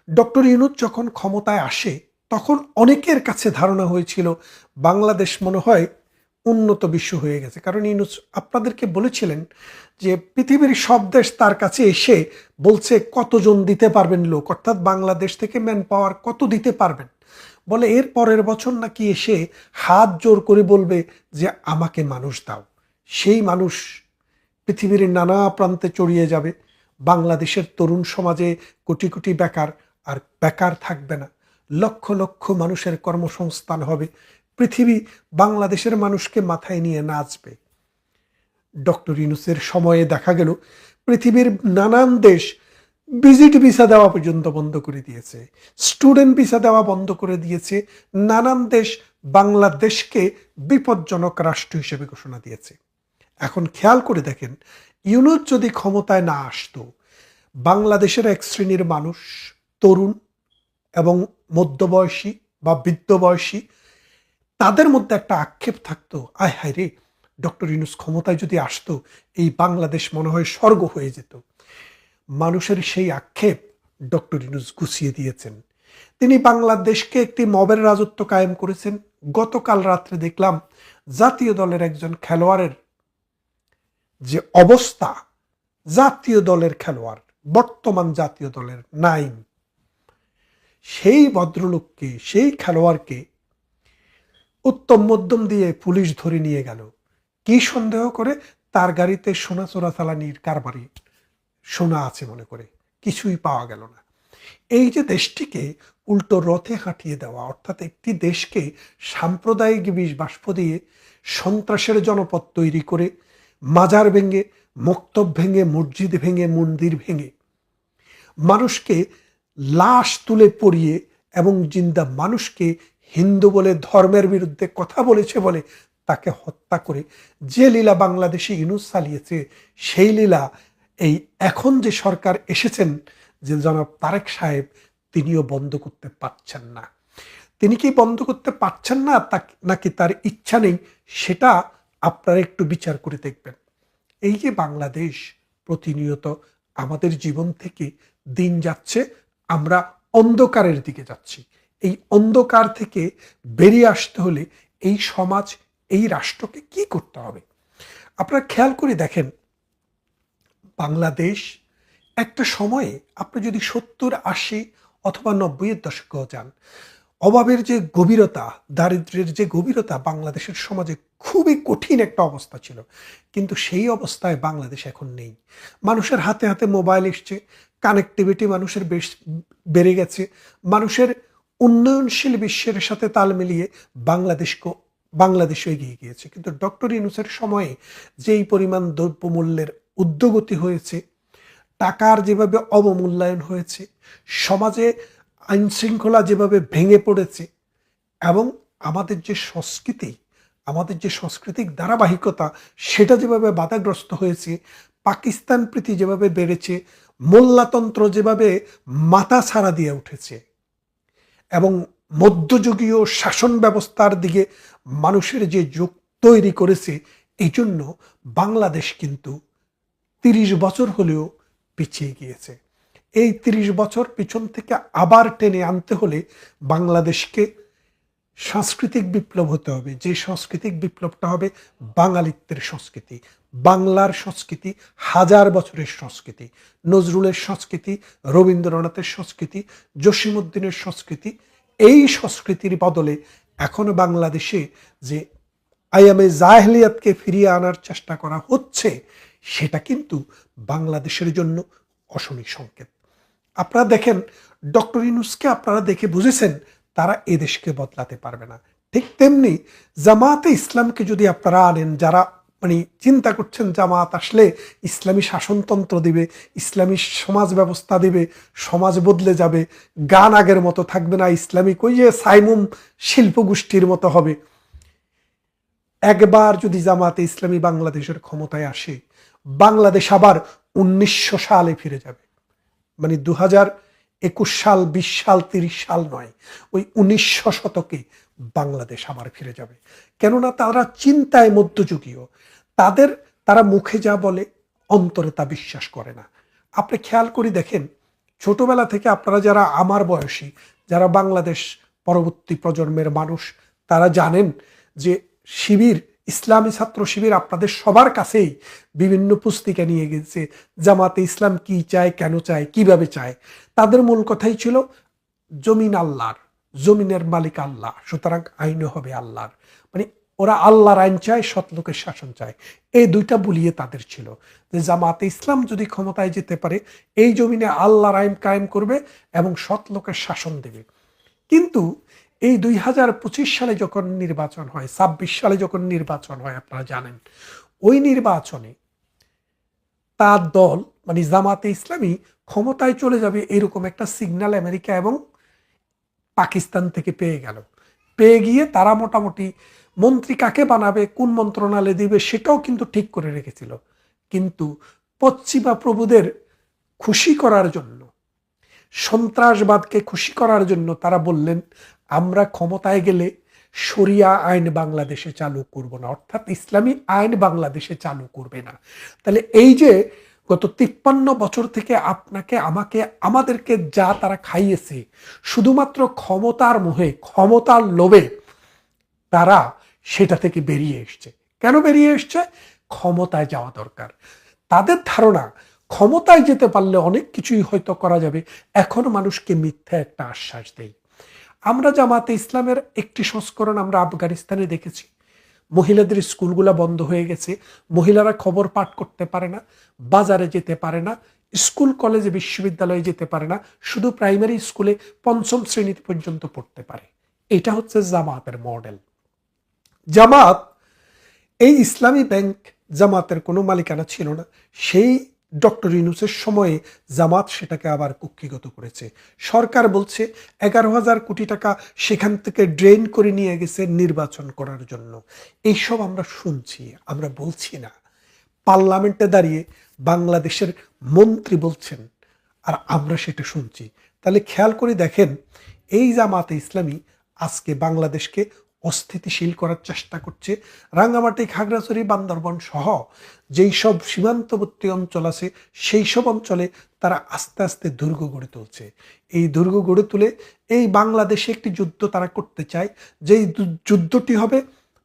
ডক্টর ইউনূস যখন ক্ষমতায় আসে তখন অনেকের কাছে ধারণা হয়েছিল বাংলাদেশ মনে হয় উন্নত বিশ্ব হয়ে গেছে, কারণ ইউনূস আপনাদেরকে বলেছিলেন যে পৃথিবীর সব দেশ তার কাছে এসে বলছে কতজন দিতে পারবেন লোক, অর্থাৎ বাংলাদেশ থেকে ম্যান পাওয়ার কত দিতে পারবেন। বলে এর পরের বছর নাকি এসে হাত জোর করে বলবে যে আমাকে মানুষ দাও। সেই মানুষ পৃথিবীর নানা প্রান্তে ছড়িয়ে যাবে, বাংলাদেশের তরুণ সমাজে কোটি কোটি বেকার আর বেকার থাকবে না, লক্ষ লক্ষ মানুষের কর্মসংস্থান হবে, পৃথিবী বাংলাদেশের মানুষকে মাথায় নিয়ে নাচবে। ডক্টর ইউনূসের সময়ে দেখা গেল পৃথিবীর নানান দেশ ভিজিট ভিসা দেওয়া পর্যন্ত বন্ধ করে দিয়েছে, স্টুডেন্ট ভিসা দেওয়া বন্ধ করে দিয়েছে। নানান দেশ বাংলাদেশকে বিপজ্জনক রাষ্ট্র হিসেবে ঘোষণা দিয়েছে। এখন খেয়াল করে দেখেন, ইউনূস যদি ক্ষমতায় না আসতো, বাংলাদেশের এক শ্রেণীর মানুষ, তরুণ এবং মধ্যবয়সী বা বৃদ্ধ বয়সী, তাদের মধ্যে একটা আক্ষেপ থাকতো, আয় হায় রে, ডক্টর ইউনূস ক্ষমতায় যদি আসতো এই বাংলাদেশ মনে হয় স্বর্গ হয়ে যেত। মানুষের সেই আক্ষেপ ডক্টর ইউনূস গুছিয়ে দিয়েছেন। তিনি বাংলাদেশকে একটি মবের রাজত্ব কায়েম করেছেন। গতকাল রাত্রে দেখলাম জাতীয় দলের একজন খেলোয়াড়ের যে অবস্থা, জাতীয় দলের খেলোয়াড়, বর্তমান জাতীয় দলের নাইম, সেই ভদ্রলোককে, সেই খেলোয়াড়কে উত্তম মধ্যম দিয়ে পুলিশ ধরে নিয়ে গেল। কি সন্দেহ করে? তার গাড়িতে সোনা চোরাচালানির কারবারি সোনা আছে মনে করে। কিছুই পাওয়া গেল না। এই যে দেশটিকে উল্টো রথে হাঁটিয়ে দেওয়া, অর্থাৎ একটি দেশকে সাম্প্রদায়িক বিষ বাষ্প দিয়ে সন্ত্রাসের জনপদ তৈরি করে, মাজার ভেঙে, মক্তব ভেঙে, মসজিদ ভেঙে, মন্দির ভেঙে, মানুষকে লাশ তুলে পড়িয়ে এবং জিন্দা মানুষকে হিন্দু বলে ধর্মের বিরুদ্ধে কথা বলেছে বলে তাকে হত্যা করে যে লীলা বাংলাদেশে ইউনূস চালিয়েছে, সেই লীলা এই এখন যে সরকার এসেছেন, যে জনাব তারেক সাহেব, তিনিও বন্ধ করতে পারছেন না। তিনি কি বন্ধ করতে পারছেন না নাকি তার ইচ্ছা নেই, সেটা আপনারা একটু বিচার করে দেখবেন। এই যে বাংলাদেশ প্রতিনিয়ত আমাদের জীবন থেকে দিন যাচ্ছে, আমরা অন্ধকারের দিকে যাচ্ছি। এই অন্ধকার থেকে বেরিয়ে আসতে হলে এই সমাজ, এই রাষ্ট্রকে কি করতে হবে? আপনারা খেয়াল করে দেখেন, বাংলাদেশ একটা সময়ে, আপনি যদি 70, 80 অথবা 90-এর দশকেও যান, অভাবের যে গভীরতা, দারিদ্র্যের যে গভীরতা বাংলাদেশের সমাজে খুবই কঠিন একটা অবস্থা ছিল। কিন্তু সেই অবস্থায় বাংলাদেশ এখন নেই। মানুষের হাতে হাতে মোবাইল এসছে, কানেক্টিভিটি মানুষের বেশ বেড়ে গেছে। মানুষের উন্নয়নশীল বিশ্বের সাথে তাল মিলিয়ে বাংলাদেশও এগিয়ে গিয়েছে। কিন্তু ডক্টর ইউনূসের সময়ে যেই পরিমাণ দ্রব্যমূল্যের ঊর্ধ্বগতি হয়েছে, টাকার যেভাবে অবমূল্যায়ন হয়েছে, সমাজে আইন শৃঙ্খলা যেভাবে ভেঙে পড়েছে, এবং আমাদের যে সংস্কৃতি, আমাদের যে সাংস্কৃতিক ধারাবাহিকতা, সেটা যেভাবে বাধাগ্রস্ত হয়েছে, পাকিস্তান প্রীতি যেভাবে বেড়েছে, মোল্লাতন্ত্র যেভাবে মাথা ছাড়া দিয়ে উঠেছে, এবং মধ্যযুগীয় শাসন ব্যবস্থার দিকে মানুষের যে যুগ তৈরি করেছে, এই জন্য বাংলাদেশ কিন্তু 30 বছর হলেও পিছিয়ে গিয়েছে। এই 30 বছর পিছন থেকে আবার টেনে আনতে হলে বাংলাদেশকে সাংস্কৃতিক বিপ্লব হতে হবে। যে সাংস্কৃতিক বিপ্লবটা হবে বাঙালিত্বের সংস্কৃতি, বাংলার সংস্কৃতি, হাজার বছরের সংস্কৃতি, নজরুলের সংস্কৃতি, রবীন্দ্রনাথের সংস্কৃতি, জসীমউদ্দিনের সংস্কৃতি। এই সংস্কৃতির বদলে এখনো বাংলাদেশে যে আইয়ামে জাহেলিয়াতকে ফিরিয়ে আনার চেষ্টা করা হচ্ছে, সেটা কিন্তু বাংলাদেশের জন্য অশনি সংকেত। আপনারা দেখেন, ডক্টর ইউনূসকে আপনারা দেখে বুঝেছেন তারা এদেশকে বদলাতে পারবে না। ঠিক তেমনি জামাতে ইসলামকে যদি আপনারা আনেন, যারা চিন্তা করছেন জামাত আসলে ইসলামী শাসনতন্ত্র দিবে, ইসলামী সমাজ ব্যবস্থা দিবে, সমাজ বদলে যাবে, গান আগের মতো থাকবে না, ইসলামিক ওই যে সাইমুম শিল্প গোষ্ঠীর মতো হবে। একবার যদি জামাতে ইসলামী বাংলাদেশের ক্ষমতায় আসে, বাংলাদেশ আবার 1900 সালে ফিরে যাবে। 2021 সাল, 20 সাল, 30 সাল নয়, ওই 1900 শতকে বাংলাদেশ আবার ফিরে যাবে। কেননা তারা চিন্তায় মধ্যযুগীয়, তারা মুখে যা বলে অন্তরে তা বিশ্বাস করে না। আপনি খেয়াল করে দেখেন, ছোটবেলা থেকে আপনারা যারা আমার বয়সী, যারা বাংলাদেশ পরবর্তী প্রজন্মের মানুষ, তারা জানেন যে শিবির, ইসলামী ছাত্র শিবির আপনাদের সবার কাছেই বিভিন্ন পুস্তিকা নিয়ে গেছে, জামাতে ইসলাম কি চায়, কেন চায়, কিভাবে চায়। তাদের মূল কথাই ছিল জমিন আল্লাহর, জমিনের মালিক আল্লাহ, সুতরাং আইনও হবে আল্লাহর। ওরা আল্লাহর আইন চায়, সৎ লোকের শাসন চায়। এই দুইটা বলিয়ে তাদের ছিল যে জামাতে ইসলাম যদি ক্ষমতায় যেতে পারে, এই জমিনে আল্লাহর আইন কায়েম করবে এবং সৎ লোকের শাসন দেবে। কিন্তু এই 2025 সালে যখন নির্বাচন হয়, 26 সালে যখন নির্বাচন হয়, আপনারা জানেন ওই নির্বাচনে তার দল মানে জামাতে ইসলামী ক্ষমতায় চলে যাবে এরকম একটা সিগন্যাল আমেরিকা এবং পাকিস্তান থেকে পেয়ে গিয়ে তারা মোটামুটি মন্ত্রী কাকে বানাবে, কোন মন্ত্রণালয়ে দিবে সেটাও কিন্তু ঠিক করে রেখেছিল। কিন্তু পশ্চিমা প্রভুদের খুশি করার জন্য, সন্ত্রাসবাদকে খুশি করার জন্য তারা বললেন আমরা ক্ষমতায় গেলে শরিয়া আইন বাংলাদেশে চালু করব না, অর্থাৎ ইসলামী আইন বাংলাদেশে চালু করবে না। তাহলে এই যে গত 53 বছর থেকে আপনাকে আমাকে আমাদেরকে যা তারা খাইয়েছে, শুধুমাত্র ক্ষমতার মোহে, ক্ষমতার লোভে তারা সেটা থেকে বেরিয়ে এসছে। কেন বেরিয়ে এসছে? ক্ষমতায় যাওয়া দরকার। তাদের ধারণা ক্ষমতায় যেতে পারলে অনেক কিছুই হয়তো করা যাবে। এখন মানুষকে মিথ্যা একটা আশ্বাস দেয়। আমরা জামাতে ইসলামের একটি সংস্করণ আমরা আফগানিস্তানে দেখেছি। মহিলাদের স্কুলগুলো বন্ধ হয়ে গেছে, মহিলারা খবর পাঠ করতে পারে না, বাজারে যেতে পারে না, স্কুল কলেজে বিশ্ববিদ্যালয়ে যেতে পারে না, শুধু প্রাইমারি স্কুলে 5ম শ্রেণী পর্যন্ত পড়তে পারে। এটা হচ্ছে জামাতের মডেল। জামাত, এই ইসলামী ব্যাংক জামাতের কোনো মালিকানা ছিল না। সেই ডক্টর ইউনূসের সময়ে জামাত সেটাকে আবার কুক্ষিগত করেছে। সরকার বলছে 11,000 কোটি টাকা সেখান থেকে ড্রেন করে নিয়ে গেছে নির্বাচন করার জন্য। এইসব আমরা শুনছি, আমরা বলছি না। পার্লামেন্টে দাঁড়িয়ে বাংলাদেশের মন্ত্রী বলছেন আর আমরা সেটা শুনছি। তাহলে খেয়াল করে দেখেন, এই জামাতে ইসলামী আজকে বাংলাদেশকে অস্থিতিশীল করার চেষ্টা করছে। রাঙ্গামাটি, খাগড়াছড়ি, বান্দরবন সহ যেই সব সীমান্তবর্তী অঞ্চল আছে সেই সব অঞ্চলে তারা আস্তে আস্তে দুর্গ গড়ে তুলছে। এই দুর্গ গড়ে তুলে এই বাংলাদেশে একটি যুদ্ধ তারা করতে চায়, যেই যুদ্ধটি হবে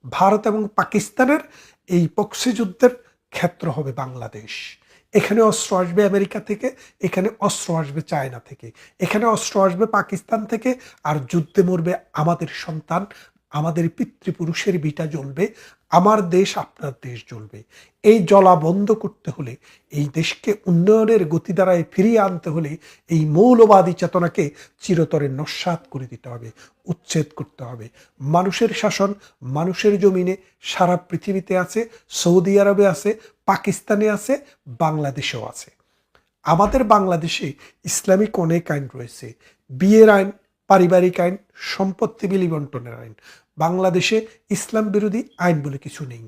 ভারত এবং পাকিস্তানের এই প্রক্সি যুদ্ধের ক্ষেত্র হবে বাংলাদেশ। এখানে অস্ত্র আসবে আমেরিকা থেকে, এখানে অস্ত্র আসবে চায়না থেকে, এখানে অস্ত্র আসবে পাকিস্তান থেকে, আর যুদ্ধে মরবে আমাদের সন্তান, আমাদের পিতৃপুরুষের বিটা জ্বলবে, আমার দেশ আপনার দেশ জ্বলবে। এই জ্বলা বন্ধ করতে হলে, এই দেশকে উন্নয়নের গতিধারায় ফিরিয়ে আনতে হলে এই মৌলবাদী চেতনাকে চিরতরে নস্যাৎ করে দিতে হবে, উচ্ছেদ করতে হবে। মানুষের শাসন মানুষের জমিনে সারা পৃথিবীতে আছে, সৌদি আরবে আছে, পাকিস্তানে আছে, বাংলাদেশেও আছে। আমাদের বাংলাদেশে ইসলামিক অনেক আইন রয়েছে, বিয়ের আইন, পারিবারিক আইন, সম্পত্তি বিলি বন্টনের আইন। বাংলাদেশে ইসলাম বিরোধী আইন বলে কিছু নেই।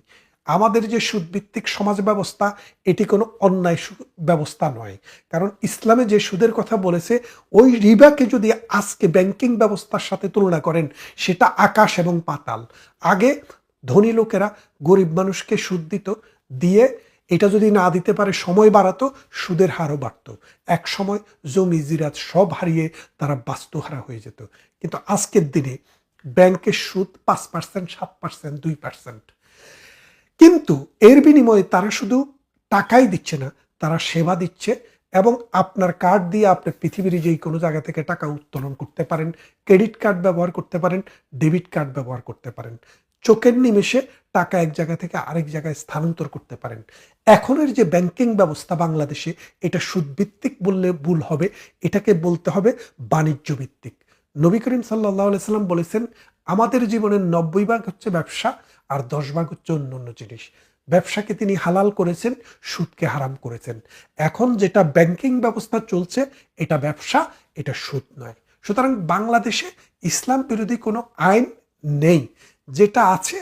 আমাদের যে সুদভিত্তিক সমাজ ব্যবস্থা, এটি কোনো অন্যায় ব্যবস্থা নয়। কারণ ইসলামে যে সুদের কথা বলেছে, ওই রিবাকে যদি আজকে ব্যাংকিং ব্যবস্থার সাথে তুলনা করেন, সেটা আকাশ এবং পাতাল। আগে ধনী লোকেরা গরিব মানুষকে সুদ দিত, দিয়ে এটা যদি না দিতে পারে সময় বাড়াতো, সুদের হারও বাড়তো। এক সময় জমি জিরাত সব হারিয়ে তারা বাস্তুহারা হয়ে যেত। কিন্তু আজকের দিনে ব্যাংকের সুদ 5%, 7%, 2%। কিন্তু এর বিনিময়ে তারা শুধু টাকাই দিচ্ছে না, তারা সেবা দিচ্ছে। এবং আপনার কার্ড দিয়ে আপনি পৃথিবীর যেই কোনো জায়গা থেকে টাকা উত্তোলন করতে পারেন, ক্রেডিট কার্ড ব্যবহার করতে পারেন, ডেবিট কার্ড ব্যবহার করতে পারেন। চোখের নিমেষে টাকা এক জায়গা থেকে আরেক জায়গায় স্থানান্তর করতে পারেন। এখনের যে ব্যাংকিং ব্যবস্থা বাংলাদেশে, এটা সুদভিত্তিক বললে ভুল হবে, এটাকে বলতে হবে বাণিজ্য ভিত্তিক। নবী করিম সাল্লাল্লাহু আলাইহি সাল্লাম বলেছেন, আমাদের জীবনের 90 ভাগ হচ্ছে ব্যবসা আর 10 ভাগ হচ্ছে অন্যান্য জিনিস। ব্যবসাকে তিনি হালাল করেছেন, সুদকে হারাম করেছেন। এখন যেটা ব্যাংকিং ব্যবস্থা চলছে, এটা ব্যবসা, এটা সুদ নয়। সুতরাং বাংলাদেশে ইসলাম বিরোধী কোনো আইন নেই। যেটা আছে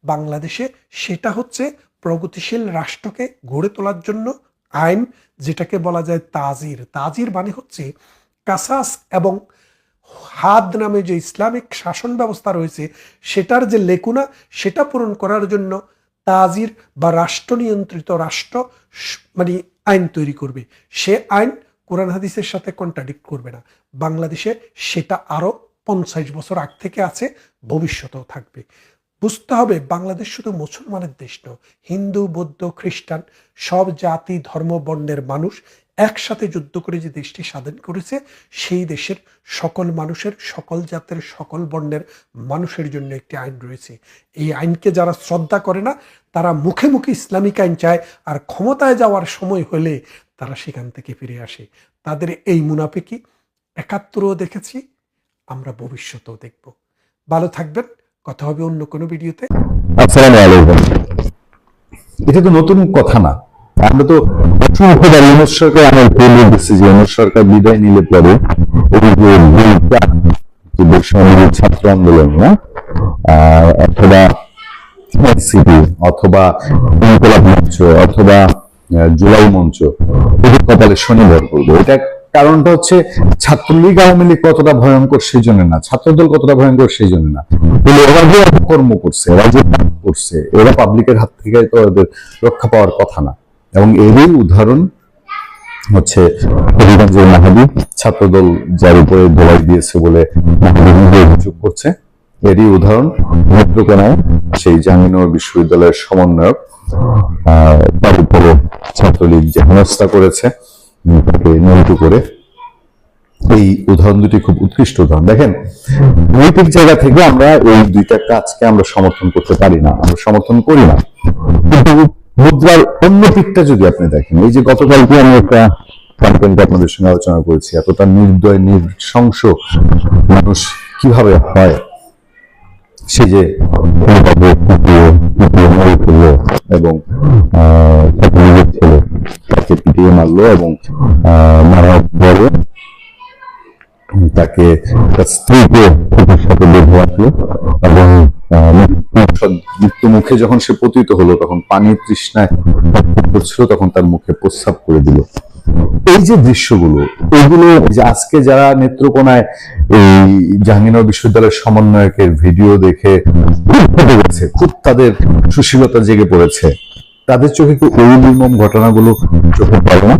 বাংলাদেশে, সেটা হচ্ছে প্রগতিশীল রাষ্ট্রকে গড়ে তোলার জন্য আইন, যেটাকে বলা যায় তাজির। তাজির মানে হচ্ছে কাসাস এবং হাদ নামে যে ইসলামিক শাসন ব্যবস্থা রয়েছে, সেটার যে লেকুনা, সেটা পূরণ করার জন্য তাজির বা রাষ্ট্র নিয়ন্ত্রিত রাষ্ট্র মানে আইন তৈরি করবে। সে আইন কোরআন হাদিসের সাথে কন্ট্রাডিক্ট করবে না। বাংলাদেশে সেটা আরো 50 বছর আগ থেকে আছে, ভবিষ্যতেও থাকবে। বুঝতে হবে, বাংলাদেশ শুধু মুসলমানের দেশ নয়, হিন্দু, বৌদ্ধ, খ্রিস্টান সব জাতি, ধর্ম, বর্ণের মানুষ একসাথে যুদ্ধ করে যে দেশটি স্বাধীন করেছে, সেই দেশের সকল মানুষের, সকল জাতের, সকল বর্ণের মানুষের জন্য একটি আইন রয়েছে। এই আইনকে যারা শ্রদ্ধা করে না, তারা মুখে মুখে ইসলামিক আইন চায়, আর ক্ষমতায় যাওয়ার সময় হলে তারা সেখান থেকে ফিরে আসে। তাদের এই মুনাফিকি 71-ও দেখেছি, আমরা ভবিষ্যতেও দেখব। ভালো থাকবেন, কথা হবে অন্য কোনো ভিডিওতে। আসসালামু আলাইকুম। এটা তো নতুন কথা না। আমরা তো ইউনূস সরকার আমার বলে দিচ্ছি যে ইউনূস সরকার বিদায় নিলে পরে এই যে দুইটা যে বৈষম্য ছাত্র আন্দোলন না অথবা এনসিপি অথবা ইনকলাব মঞ্চ অথবা জুলাই মঞ্চ এদের কপালে শনিবার করবো। এটা কারণটা হচ্ছে ছাত্রলীগ আওয়ামী লীগ কতটা ভয়ঙ্কর সেই জন্য না, ছাত্রদল কতটা ভয়ঙ্কর সেই জন্য না, এরা যে কর্ম করছে, এরা যে কাজ করছে, এরা পাবলিকের হাত থেকে তো এদের রক্ষা পাওয়ার কথা না। এবং এরই উদাহরণ হচ্ছে হবিগঞ্জের মাহাদি, ছাত্রদল যার উপরে দোলাই দিয়েছে বলে মাহাদি নিজে অভিযোগ করছে। এরই উদাহরণ নেত্রকোনায় সেই জাহাঙ্গীরনগর বিশ্ববিদ্যালয়ের সমন্বয়ক তার উপরে ছাত্রলীগ যে হেনস্থা করেছে তাকে নিহত করে। এই উদাহরণ দুটি খুব উৎকৃষ্ট উদাহরণ। দেখেন, নৈতিক জায়গা থেকে আমরা এই দুইটা কাজকে আমরা সমর্থন করতে পারি না, আমরা সমর্থন করি না। কিন্তু মুদ্রার অন্য দিকটা যদি আপনি দেখেন, এই যে গতকালকে আমি একটা কন্টেন্ট আপনাদের সঙ্গে আলোচনা করেছি, এতটা নির্দয় নৃশংস মানুষ কিভাবে হয়, সে যে এবং ছাত্রলীগের ছেলে তাকে পিটিয়ে মারলো এবং মারার পরে তাকে তার স্ত্রীকে সাথে বেঁধে রাখলো এবং মৃত্যু মুখে যখন সে পতিত হলো তখন পানি তৃষ্ণায় করছিল, তখন তার মুখে প্রস্রাব করে দিল। এই যে দৃশ্যগুলো, এগুলো যে আজকে যারা নেত্রকোনায় এই জাহাঙ্গীরনগর বিশ্ববিদ্যালয়ের সমন্বয়কের ভিডিও দেখে খুব তাদের সুশীলতা জেগে পড়েছে, তাদের চোখে কি ওই নির্মম ঘটনাগুলো চোখে পড়ে না?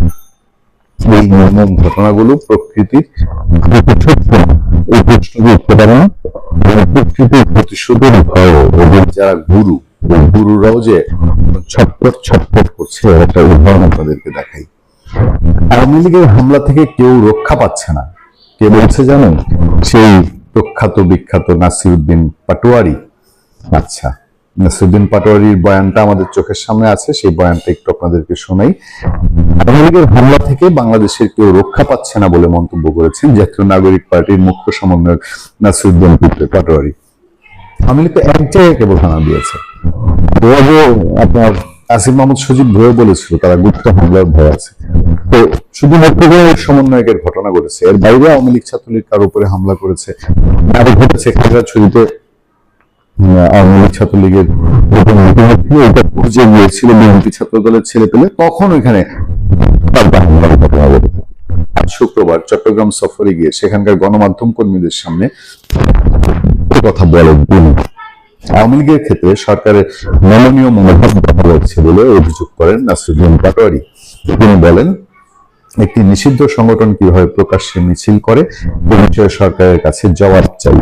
এই নির্মম ঘটনাগুলো প্রকৃতির এই প্রশ্নকে উঠতে পারে না। প্রকৃতির প্রতিশোধের ভয় ওদের যারা গুরু, ওই গুরুরাও যে ছটপট ছটপট করছে, একটা উদাহরণ আপনাদেরকে দেখাই। আওয়ামী লীগের হামলা থেকে কেউ রক্ষা পাচ্ছে না। কে বলছে জানেন? সেই প্রখ্যাত বিখ্যাত নাসিরউদ্দিন পাটোয়ারি। আচ্ছা, নাসিরউদ্দিন পাটোয়ারির বয়ানটা আমাদের চোখের সামনে আছে, সেই বয়ানটা একটু আপনাদেরকে শোনাই। আওয়ামী লীগের হামলা থেকে বাংলাদেশের কেউ রক্ষা পাচ্ছে না বলে মন্তব্য করেছেন জাতীয় নাগরিক পার্টির মুখ্য সমন্বয়ক নাসিরউদ্দিন পাটোয়ারি। আওয়ামী লীগ তো এক জায়গায় কেবল হানা দিয়েছে। আপনার আসিফ মাহমুদ সজীব ভয়ে বলেছিল তারা গুপ্ত হামলার ভয় আছে। তো শুধুমাত্র সমন্বয়কের ঘটনা ঘটেছে, এর বাইরে আওয়ামী লীগ ছাত্রলীগ কার উপরে হামলা করেছে আরো ঘটেছে। খাগড়াছড়িতে আওয়ামী লীগ ছাত্রলীগের এটা খুঁজে গিয়েছিল বিএনপি ছাত্র দলের ছেলে পেলে, তখন ওইখানে হামলার ঘটনা ঘটেছে। আজ শুক্রবার চট্টগ্রাম সফরে গিয়ে সেখানকার গণমাধ্যম কর্মীদের সামনে কথা বলেন তিনি। আওয়ামী লীগের ক্ষেত্রে সরকারের নমনীয় মনোভাব দেখা যাচ্ছে বলে অভিযোগ করেন নাসিরউদ্দিন পাটোয়ারি। তিনি বলেন, একটি নিষিদ্ধ সংগঠন কিভাবে প্রকাশ্যে মিছিল করে এ বিষয়ে সরকারের কাছে জবাব চাই।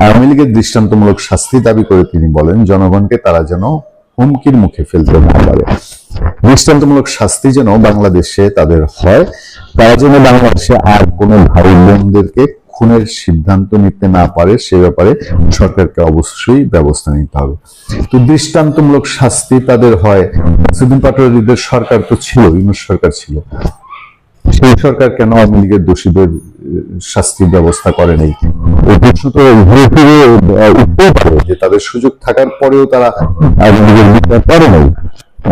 আওয়ামী লীগের দৃষ্টান্তমূলক শাস্তি দাবি করে তিনি বলেন, জনগণকে তারা যেন হুমকির মুখে ফেলতে না পারে। দৃষ্টান্তমূলক শাস্তি যেন বাংলাদেশে তাদের হয়, তারা যেন বাংলাদেশে আর কোনো ভাই বোনদেরকে খুনের সিদ্ধান্ত নিতে না পারে, সে ব্যাপারে সরকারকে অবশ্যই ব্যবস্থা নিতে হবে। তো দৃষ্টান্তমূলক শাস্তি তাদের হয়, নাসিরউদ্দিন পাটোয়ারিদের সরকার তো ছিল, ইউনূস সরকার ছিল, সেই সরকার কেন আওয়ামী লীগের দোষীদের শাস্তির ব্যবস্থা করে নাই? এই প্রশ্ন তো ঘুরে ফিরে উঠতেই পারে যে তাদের সুযোগ থাকার পরেও তারা আওয়ামী লীগের বিচার করে নাই।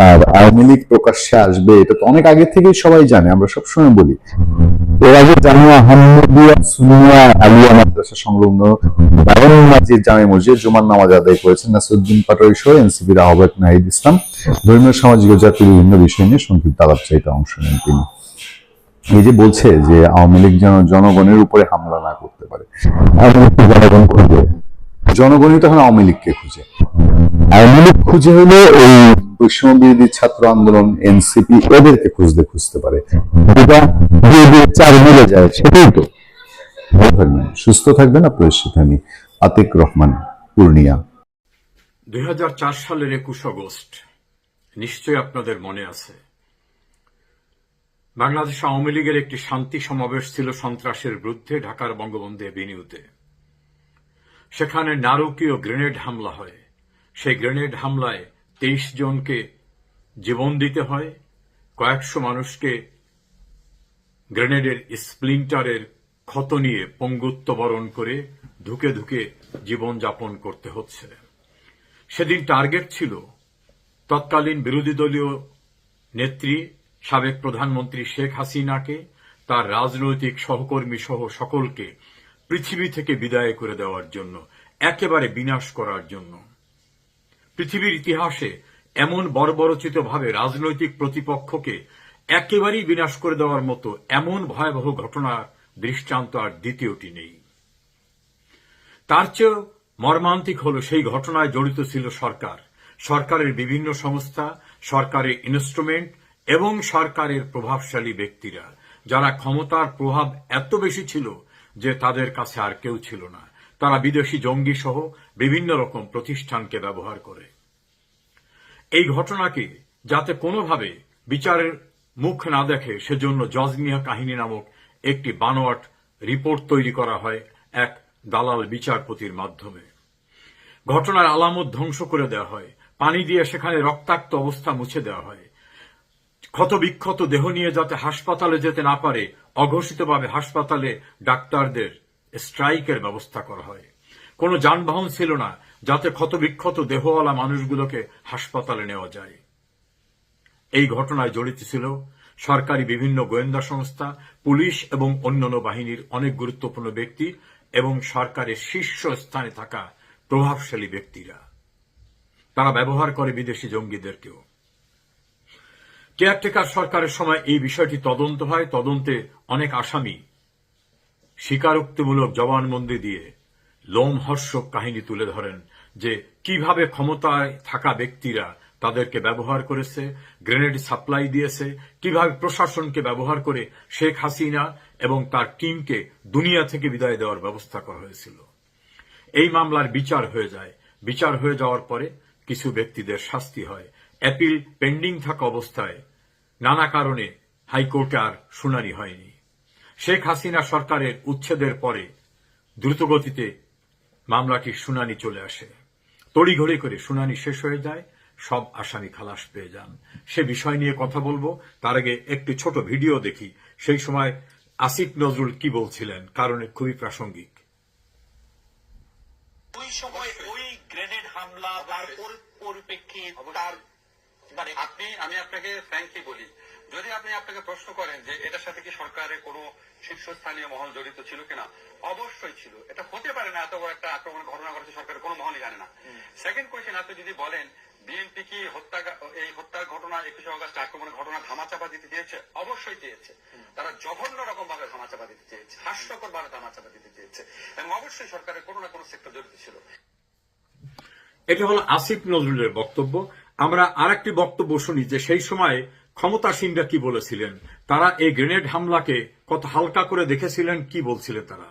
আর আওয়ামী লীগ প্রকাশ্যে আসবে এটা তো অনেক আগে থেকেই সবাই জানে, আমরা সবসময় বলি। এর আগে জামিয়া আহমদিয়া সুন্নিয়া আলিয়া মাদ্রাসা সংলগ্ন বারন মাজিদ জামে মসজিদ জুমার নামাজ আদায় করেছেন নাসিরউদ্দিন পাটোয়ারি সহ এনসিপির আহ্বায়ক নাহিদ ইসলাম। ধর্মীয়, সামাজিক ও জাতীয় বিভিন্ন বিষয় নিয়ে সংক্ষিপ্ত আলাপচারিতায় অংশ নেন তিনি। এই যে বলছে যে আওয়ামী লীগ যেন জনগণের উপরে হামলা না করতে পারে, জনগণ খুঁজে, জনগণই তখন আওয়ামী লীগকে খুঁজে। আওয়ামী লীগ খুঁজে হলে এই বৈষম্য বিরোধী ছাত্র আন্দোলন, এনসিপি এদেরকে খুঁজতে পারে, যেটা চার মিলে যায়। সেটাই তো। ভালো থাকবেন, সুস্থ থাকবেন। আপনাদের সাথে আমি আতিক রহমান, পূর্ণিয়া। 2004 সালের 21 আগস্ট নিশ্চয়ই আপনাদের মনে আছে, বাংলাদেশ আওয়ামী লীগের একটি শান্তি সমাবেশ ছিল সন্ত্রাসের বিরুদ্ধে ঢাকার বঙ্গবন্ধু এভিনিউতে। সেখানে নারকীয় গ্রেনেড হামলা হয়। সেই গ্রেনেড হামলায় 23 জনকে জীবন দিতে হয়, কয়েকশো মানুষকে গ্রেনেডের স্প্লিন্টারের ক্ষত নিয়ে পঙ্গুত্ব বরণ করে ধুকে ধুকে জীবনযাপন করতে হচ্ছে। সেদিন টার্গেট ছিল তৎকালীন বিরোধী দলীয় নেত্রী সাবেক প্রধানমন্ত্রী শেখ হাসিনাকে, তার রাজনৈতিক সহকর্মী সহ সকলকে পৃথিবী থেকে বিদায় করে দেওয়ার জন্য, একেবারে বিনাশ করার জন্য। পৃথিবীর ইতিহাসে এমন বর্বরচিতভাবে রাজনৈতিক প্রতিপক্ষকে একেবারেই বিনাশ করে দেওয়ার মতো এমন ভয়াবহ ঘটনার দৃষ্টান্ত আর দ্বিতীয়টি নেই। তার চেয়েও মর্মান্তিক হল সেই ঘটনায় জড়িত ছিল সরকার, সরকারের বিভিন্ন সংস্থা, সরকারের ইনস্ট্রুমেন্ট এবং সরকারের প্রভাবশালী ব্যক্তিরা, যারা ক্ষমতার প্রভাব এত বেশি ছিল যে তাদের কাছে আর কেউ ছিল না। তারা বিদেশি জঙ্গি সহ বিভিন্ন রকম প্রতিষ্ঠানকে ব্যবহার করে। এই ঘটনাকে যাতে কোনোভাবে বিচারের মুখ না দেখে সেজন্য জজ মিয়া কাহিনী নামক একটি বানোয়াট রিপোর্ট তৈরি করা হয় এক দালাল বিচারপতির মাধ্যমে। ঘটনার আলামত ধ্বংস করে দেওয়া হয়, পানি দিয়ে সেখানে রক্তাক্ত অবস্থা মুছে দেওয়া হয়, ক্ষতবিক্ষত দেহ নিয়ে যাতে হাসপাতালে যেতে না পারে অঘোষিতভাবে হাসপাতালে ডাক্তারদের স্ট্রাইকের ব্যবস্থা করা হয়। কোনো যানবাহন ছিল না যাতে ক্ষতবিক্ষত দেহওয়ালা মানুষগুলোকে হাসপাতালে নেওয়া যায়। এই ঘটনায় জড়িত ছিল সরকারি বিভিন্ন গোয়েন্দা সংস্থা, পুলিশ এবং অন্যান্য বাহিনীর অনেক গুরুত্বপূর্ণ ব্যক্তি এবং সরকারের শীর্ষ স্থানে থাকা প্রভাবশালী ব্যক্তিরা। তারা ব্যবহার করে বিদেশি জঙ্গিদেরকেও। কেয়ারটেকার সরকারের সময় এই বিষয়টি তদন্ত হয়। তদন্তে অনেক আসামি স্বীকারোক্তিমূলক জবানবন্দি দিয়ে লোমহর্ষক কাহিনী তুলে ধরেন যে কিভাবে ক্ষমতায় থাকা ব্যক্তিরা তাদেরকে ব্যবহার করেছে, গ্রেনেড সাপ্লাই দিয়েছে, কিভাবে প্রশাসনকে ব্যবহার করে শেখ হাসিনা এবং তার টিমকে দুনিয়া থেকে বিদায় দেওয়ার ব্যবস্থা করা হয়েছিল। এই মামলার বিচার হয়ে যায়। বিচার হয়ে যাওয়ার পরে কিছু ব্যক্তিদের শাস্তি হয়। অ্যাপিল পেন্ডিং থাকা অবস্থায় নানা কারণে হাইকোর্টে আর শুনানি হয়নি। শেখ হাসিনা সরকারের উচ্ছেদের পরে দ্রুতগতিতে মামলাটির শুনানি চলে আসে। তড়িঘড়ি করে শুনানি শেষ হয়ে যায়, সব আসামি খালাস পেয়ে যান। সে বিষয় নিয়ে কথা বলবো, তার আগে একটি ছোট ভিডিও দেখি। সেই সময় আসিফ নজরুল কি বলছিলেন, কারণ খুবই প্রাসঙ্গিক। ওই সময় ওই গ্রেনেড হামলা তার পরিপ্রেক্ষিত তার মানে আমি আপনাকে ফ্র্যাঙ্কলি বলি, যদি আপনি আপনাকে প্রশ্ন করেন যে এটার সাথে কি সরকারের কোনো শীর্ষস্থানীয় মহল জড়িত ছিল কিনা, অবশ্যই ছিল। এটা হতে পারে না এত বড় একটা আক্রমণের ঘটনা ঘটেছে সরকারের কোনো মহলই জানে না। সেকেন্ড কোয়েশ্চেন, আপনি যদি বলেন বিএনপি কি এই হত্যার ঘটনা 21 আগস্ট আক্রমণের ঘটনা ধামাচাপা দিতে চেয়েছে, অবশ্যই চেয়েছে। তারা জঘন্য রকম ভাবে ধামাচাপা দিতে চেয়েছে, হাস্যকর ভাবে ধামাচাপা দিতে চেয়েছে, এবং অবশ্যই সরকারের কোনো না কোনো সেক্টর জড়িত ছিল। এটা হলো আসিফ নজরুলের বক্তব্য। আমরা আরেকটি বক্তব্য শুনি যে সেই সময় ক্ষমতাসীনরা কি বলেছিলেন, তারা এই গ্রেনেড হামলাকে কত হালকা করে দেখেছিলেন, কি বলছিলেন তারা।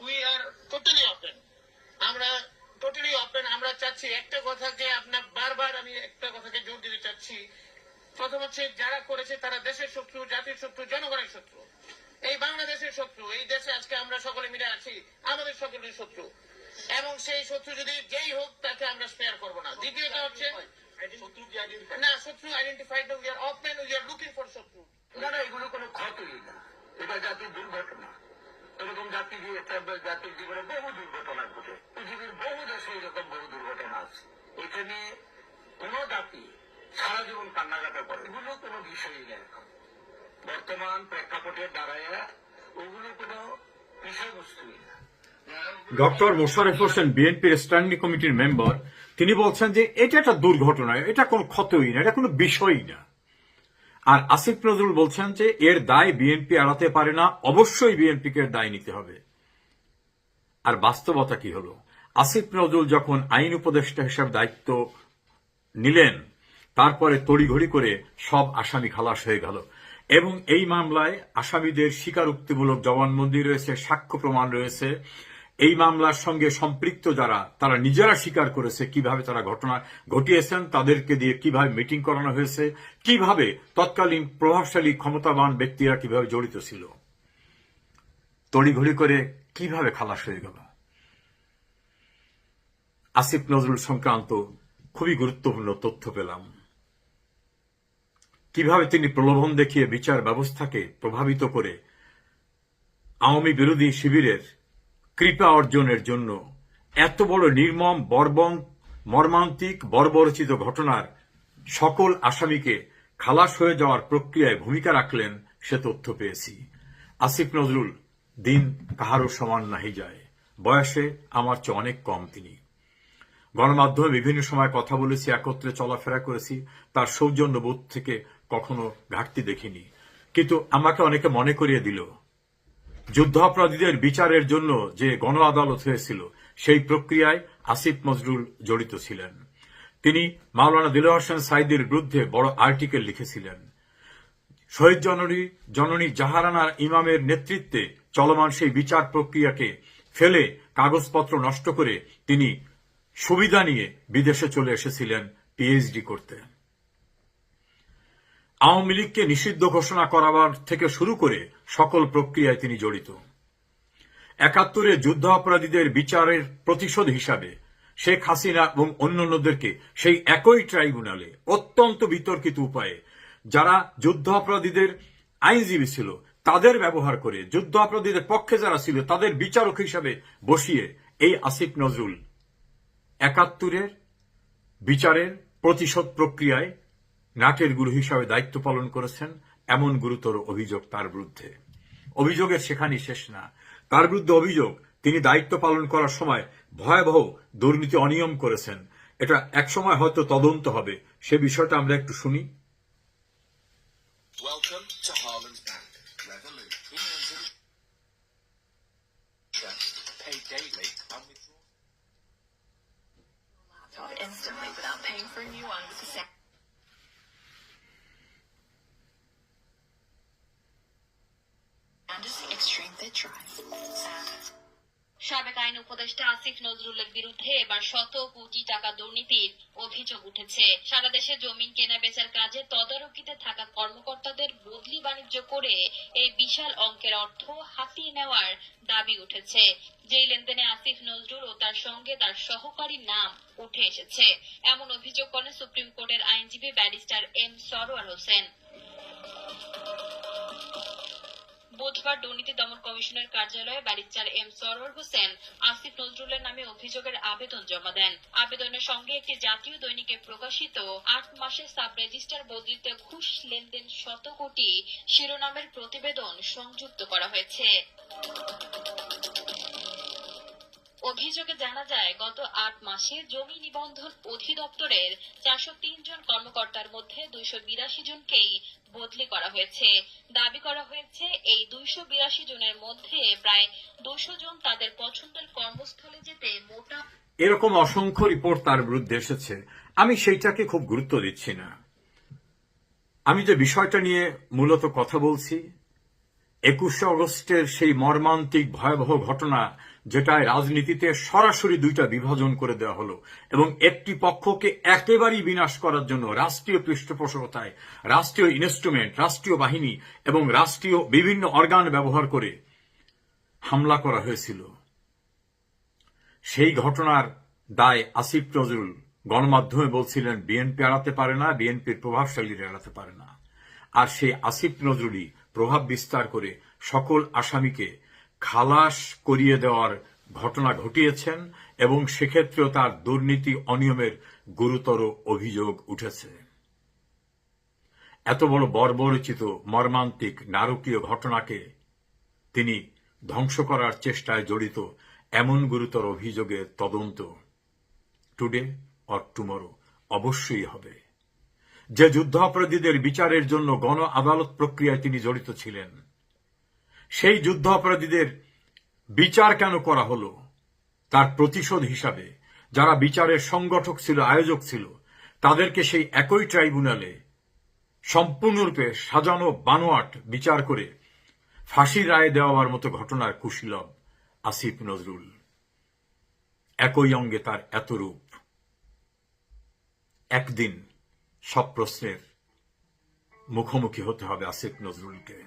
উই আর টোটালি ওপেন, আমরা টোটালি ওপেন। আমরা চাচ্ছি একটা কথাকে, আপনার বারবার আমি একটা কথাকে জোর দিতে চাচ্ছি। প্রথম হচ্ছে যারা করেছে তারা দেশের শত্রু, জাতির শত্রু, জনগণের শত্রু, এই বাংলাদেশের শত্রু। এই দেশে আজকে আমরা সকলে মিলে আছি, আমাদের সকলের শত্রু, এবং সেই শত্রু যদি যেই হোক তাকে আমরা স্পেয়ার করব না। দ্বিতীয়টা হচ্ছে না, শত্রু identified, we are open, we are looking for শত্রু। না না, এগুলো কোনো ক্ষতই না, এটা জাতির দুর্ঘটনা। এরকম জাতির জীবনে বহু দুর্ঘটনা ঘটে, পৃথিবীর বহু দেশে এরকম বহু দুর্ঘটনা আছে। এখানে কোন জাতি সারা জীবন কান্নাকাটা করে, এগুলো কোনো বিষয়ই নেই। এখন বর্তমান প্রেক্ষাপটের দাঁড়ায় ওগুলো কোনো বিষয়বস্তুই না। ডক্টর মোশাররফ হোসেন বিএনপির স্ট্যান্ডিং কমিটির মেম্বার, তিনি বলছেন যে এটা একটা দুর্ঘটনা, এটা কোনো ক্ষতই না, এটা কোনো বিষয়ই না। আর আসিফ নজরুল বলছেন যে এর দায় বিএনপি এড়াতে পারে না, অবশ্যই বিএনপিকে দায় নিতে হবে। আর বাস্তবতা কি হলো, আসিফ নজরুল যখন আইন উপদেষ্টা হিসেবে দায়িত্ব নিলেন, তারপরে তড়িঘড়ি করে সব আসামি খালাস হয়ে গেল এবং এই মামলায় আসামিদের স্বীকারোক্তিমূলক জবানবন্দি রয়েছে, সাক্ষ্য প্রমাণ রয়েছে। এই মামলার সঙ্গে সম্পৃক্ত যারা, তারা নিজেরা স্বীকার করেছে কিভাবে তারা ঘটনা ঘটিয়েছেন, তাদেরকে দিয়ে কিভাবে মিটিং করানো হয়েছে, কিভাবে তৎকালীন প্রভাবশালী ক্ষমতাবান ব্যক্তিরা কিভাবে জড়িত ছিল। তড়িঘড়ি করে কিভাবে খালাস হয়ে গেল। আসিফ নজরুল সংক্রান্ত খুবই গুরুত্বপূর্ণ তথ্য পেলাম। কিভাবে তিনি প্রলোভন দেখিয়ে বিচার ব্যবস্থাকে প্রভাবিত করে আওয়ামী বিরোধী শিবিরের কৃপা অর্জনের জন্য এত বড় নির্মম, মর্মান্তিক, বর্বরচিত ঘটনার সকল আসামিকে খালাস হয়ে যাওয়ার প্রক্রিয়ায় ভূমিকা রাখলেন সে তথ্য পেয়েছি। আসিফ নজরুল দিন কাহারও সমান নাহি যায়, বয়সে আমার চেয়ে অনেক কম তিনি। গণমাধ্যমে বিভিন্ন সময় কথা বলেছি, একত্রে চলাফেরা করেছি, তার সৌজন্যবোধ থেকে কখনো ঘাটতি দেখিনি। কিন্তু আমাকে অনেকে মনে করিয়ে দিল যুদ্ধাপরাধীদের বিচারের জন্য যে গণ আদালত হয়েছিল সেই প্রক্রিয়ায় আসিফ নজরুল জড়িত ছিলেন। তিনি মাওলানা দিলওয়ার হোসেন সাঈদীর বিরুদ্ধে বড় আর্টিকেল লিখেছিলেন। শহীদ জননী জাহারানা ইমামের নেতৃত্বে চলমান সেই বিচার প্রক্রিয়াকে ফেলে কাগজপত্র নষ্ট করে তিনি সুবিধা নিয়ে বিদেশে চলে এসেছিলেন পিএইচডি করতে। আওয়ামী লীগকে নিষিদ্ধ ঘোষণা করাবার থেকে শুরু করে সকল প্রক্রিয়ায় তিনি জড়িত। ৭১-এ যুদ্ধাপরাধীদের বিচারের প্রতিশোধ হিসাবে শেখ হাসিনা এবং অন্যান্যদেরকে সেই একই ট্রাইব্যুনালে অত্যন্ত বিতর্কিত উপায়ে যারা যুদ্ধাপরাধীদের আইনজীবী ছিল তাদের ব্যবহার করে যুদ্ধাপরাধীদের পক্ষে যারা ছিল তাদের বিচারক হিসাবে বসিয়ে এই আসিফ নজরুল ৭১-এর বিচারের প্রতিশোধ প্রক্রিয়ায় নাটের গুরু হিসাবে দায়িত্ব পালন করেছেন। এমন গুরুতর অভিযোগ তার বিরুদ্ধে। অভিযোগের সেখানেই শেষ না, তার বিরুদ্ধে অভিযোগ তিনি দায়িত্ব পালন করার সময় ভয়াবহ দুর্নীতি অনিয়ম করেছেন। এটা একসময় হয়তো তদন্ত হবে, সে বিষয়টা আমরা একটু শুনি। Welcome to Harlan's Bank. Revolut. Interest. Pay daily and withdraw. Laptop instantly without paying for a new one with the same. And just extreme fit drive. সাবেক আইন উপদেষ্টা আসিফ নজরুলের বিরুদ্ধে এবার শত কোটি টাকা দুর্নীতির অভিযোগ উঠেছে। সারা দেশে জমি কেনা বেচার কাজে তদারকিতে থাকা কর্মকর্তাদের বদলি বাণিজ্য করে এই বিশাল অঙ্কের অর্থ হাতিয়ে নেওয়ার দাবি উঠেছে। যেই লেনদেনে আসিফ নজরুল ও তার সঙ্গে তার সহকারীর নাম উঠে এসেছে, এমন অভিযোগ করেন সুপ্রিম কোর্টের আইনজীবী ব্যারিস্টার এম সরওয়ার হোসেন। বুধবার দুর্নীতি দমন কমিশনের কার্যালয়ে ব্যারিস্টার এম সরওয়ার হোসেন আসিফ নজরুলের নামে অভিযোগের আবেদন জমা দেন। আবেদনের সঙ্গে একটি জাতীয় দৈনিকে প্রকাশিত ৮ মাসের সাব রেজিস্ট্রার বদলিতে ঘুষ লেনদেন শত কোটি শিরোনামের প্রতিবেদন সংযুক্ত করা হয়েছে। অভিযোগে জানা যায়, গত ৮ মাসে জমি নিবন্ধন অধিদপ্তরের ৪০৩ জন কর্মকর্তার মধ্যে ২৮২ জনকেই বদলি করা হয়েছে। দাবি করা হয়েছে এই ২৮২ জনের মধ্যে প্রায় ২০০ জন তাদের পছন্দের কর্মস্থলে যেতে মোটা। এরকম অসংখ্য রিপোর্ট তার বিরুদ্ধে এসেছে, আমি সেইটাকে খুব গুরুত্ব দিচ্ছি না। আমি যে বিষয়টা নিয়ে মূলত কথা বলছি, ২১শে আগস্টের সেই মর্মান্তিক ভয়াবহ ঘটনা যেটায় রাজনীতিতে সরাসরি দুইটা বিভাজন করে দেওয়া হলো এবং একটি পক্ষকে একেবারেই বিনাশ করার জন্য রাষ্ট্রীয় পৃষ্ঠপোষকতায় রাষ্ট্রীয় ইনস্ট্রুমেন্ট, রাষ্ট্রীয় বাহিনী এবং রাষ্ট্রীয় বিভিন্ন অর্গান ব্যবহার করে হামলা করা হয়েছিল। সেই ঘটনার দায় আসিফ নজরুল গণমাধ্যমে বলছিলেন বিএনপি এড়াতে পারে না, বিএনপির প্রভাবশালীরা এড়াতে পারে না। আর সেই আসিফ নজরুলই প্রভাব বিস্তার করে সকল আসামিকে খালাস করিয়ে দেওয়ার ঘটনা ঘটিয়েছেন এবং সেক্ষেত্রেও তার দুর্নীতি অনিয়মের গুরুতর অভিযোগ উঠেছে। এত বড় বর্বরচিত মর্মান্তিক নারকীয় ঘটনাকে তিনি ধ্বংস করার চেষ্টায় জড়িত এমন গুরুতর অভিযোগের তদন্ত টুডে অর টুমরো অবশ্যই হবে। যে যুদ্ধাপরাধীদের বিচারের জন্য গণ আদালত প্রক্রিয়ায় তিনি জড়িত ছিলেন, সেই যুদ্ধাপরাধীদের বিচার কেন করা হলো তার প্রতিশোধ হিসাবে যারা বিচারের সংগঠক ছিল, আয়োজক ছিল, তাদেরকে সেই একই ট্রাইব্যুনালে সম্পূর্ণরূপে সাজানো বানোয়াট বিচার করে ফাঁসির রায় দেওয়ার মতো ঘটনার কুশীলব আসিফ নজরুল। একই অঙ্গে তার এত রূপ। একদিন সব প্রশ্নের মুখোমুখি হতে হবে আসিফ নজরুলকে।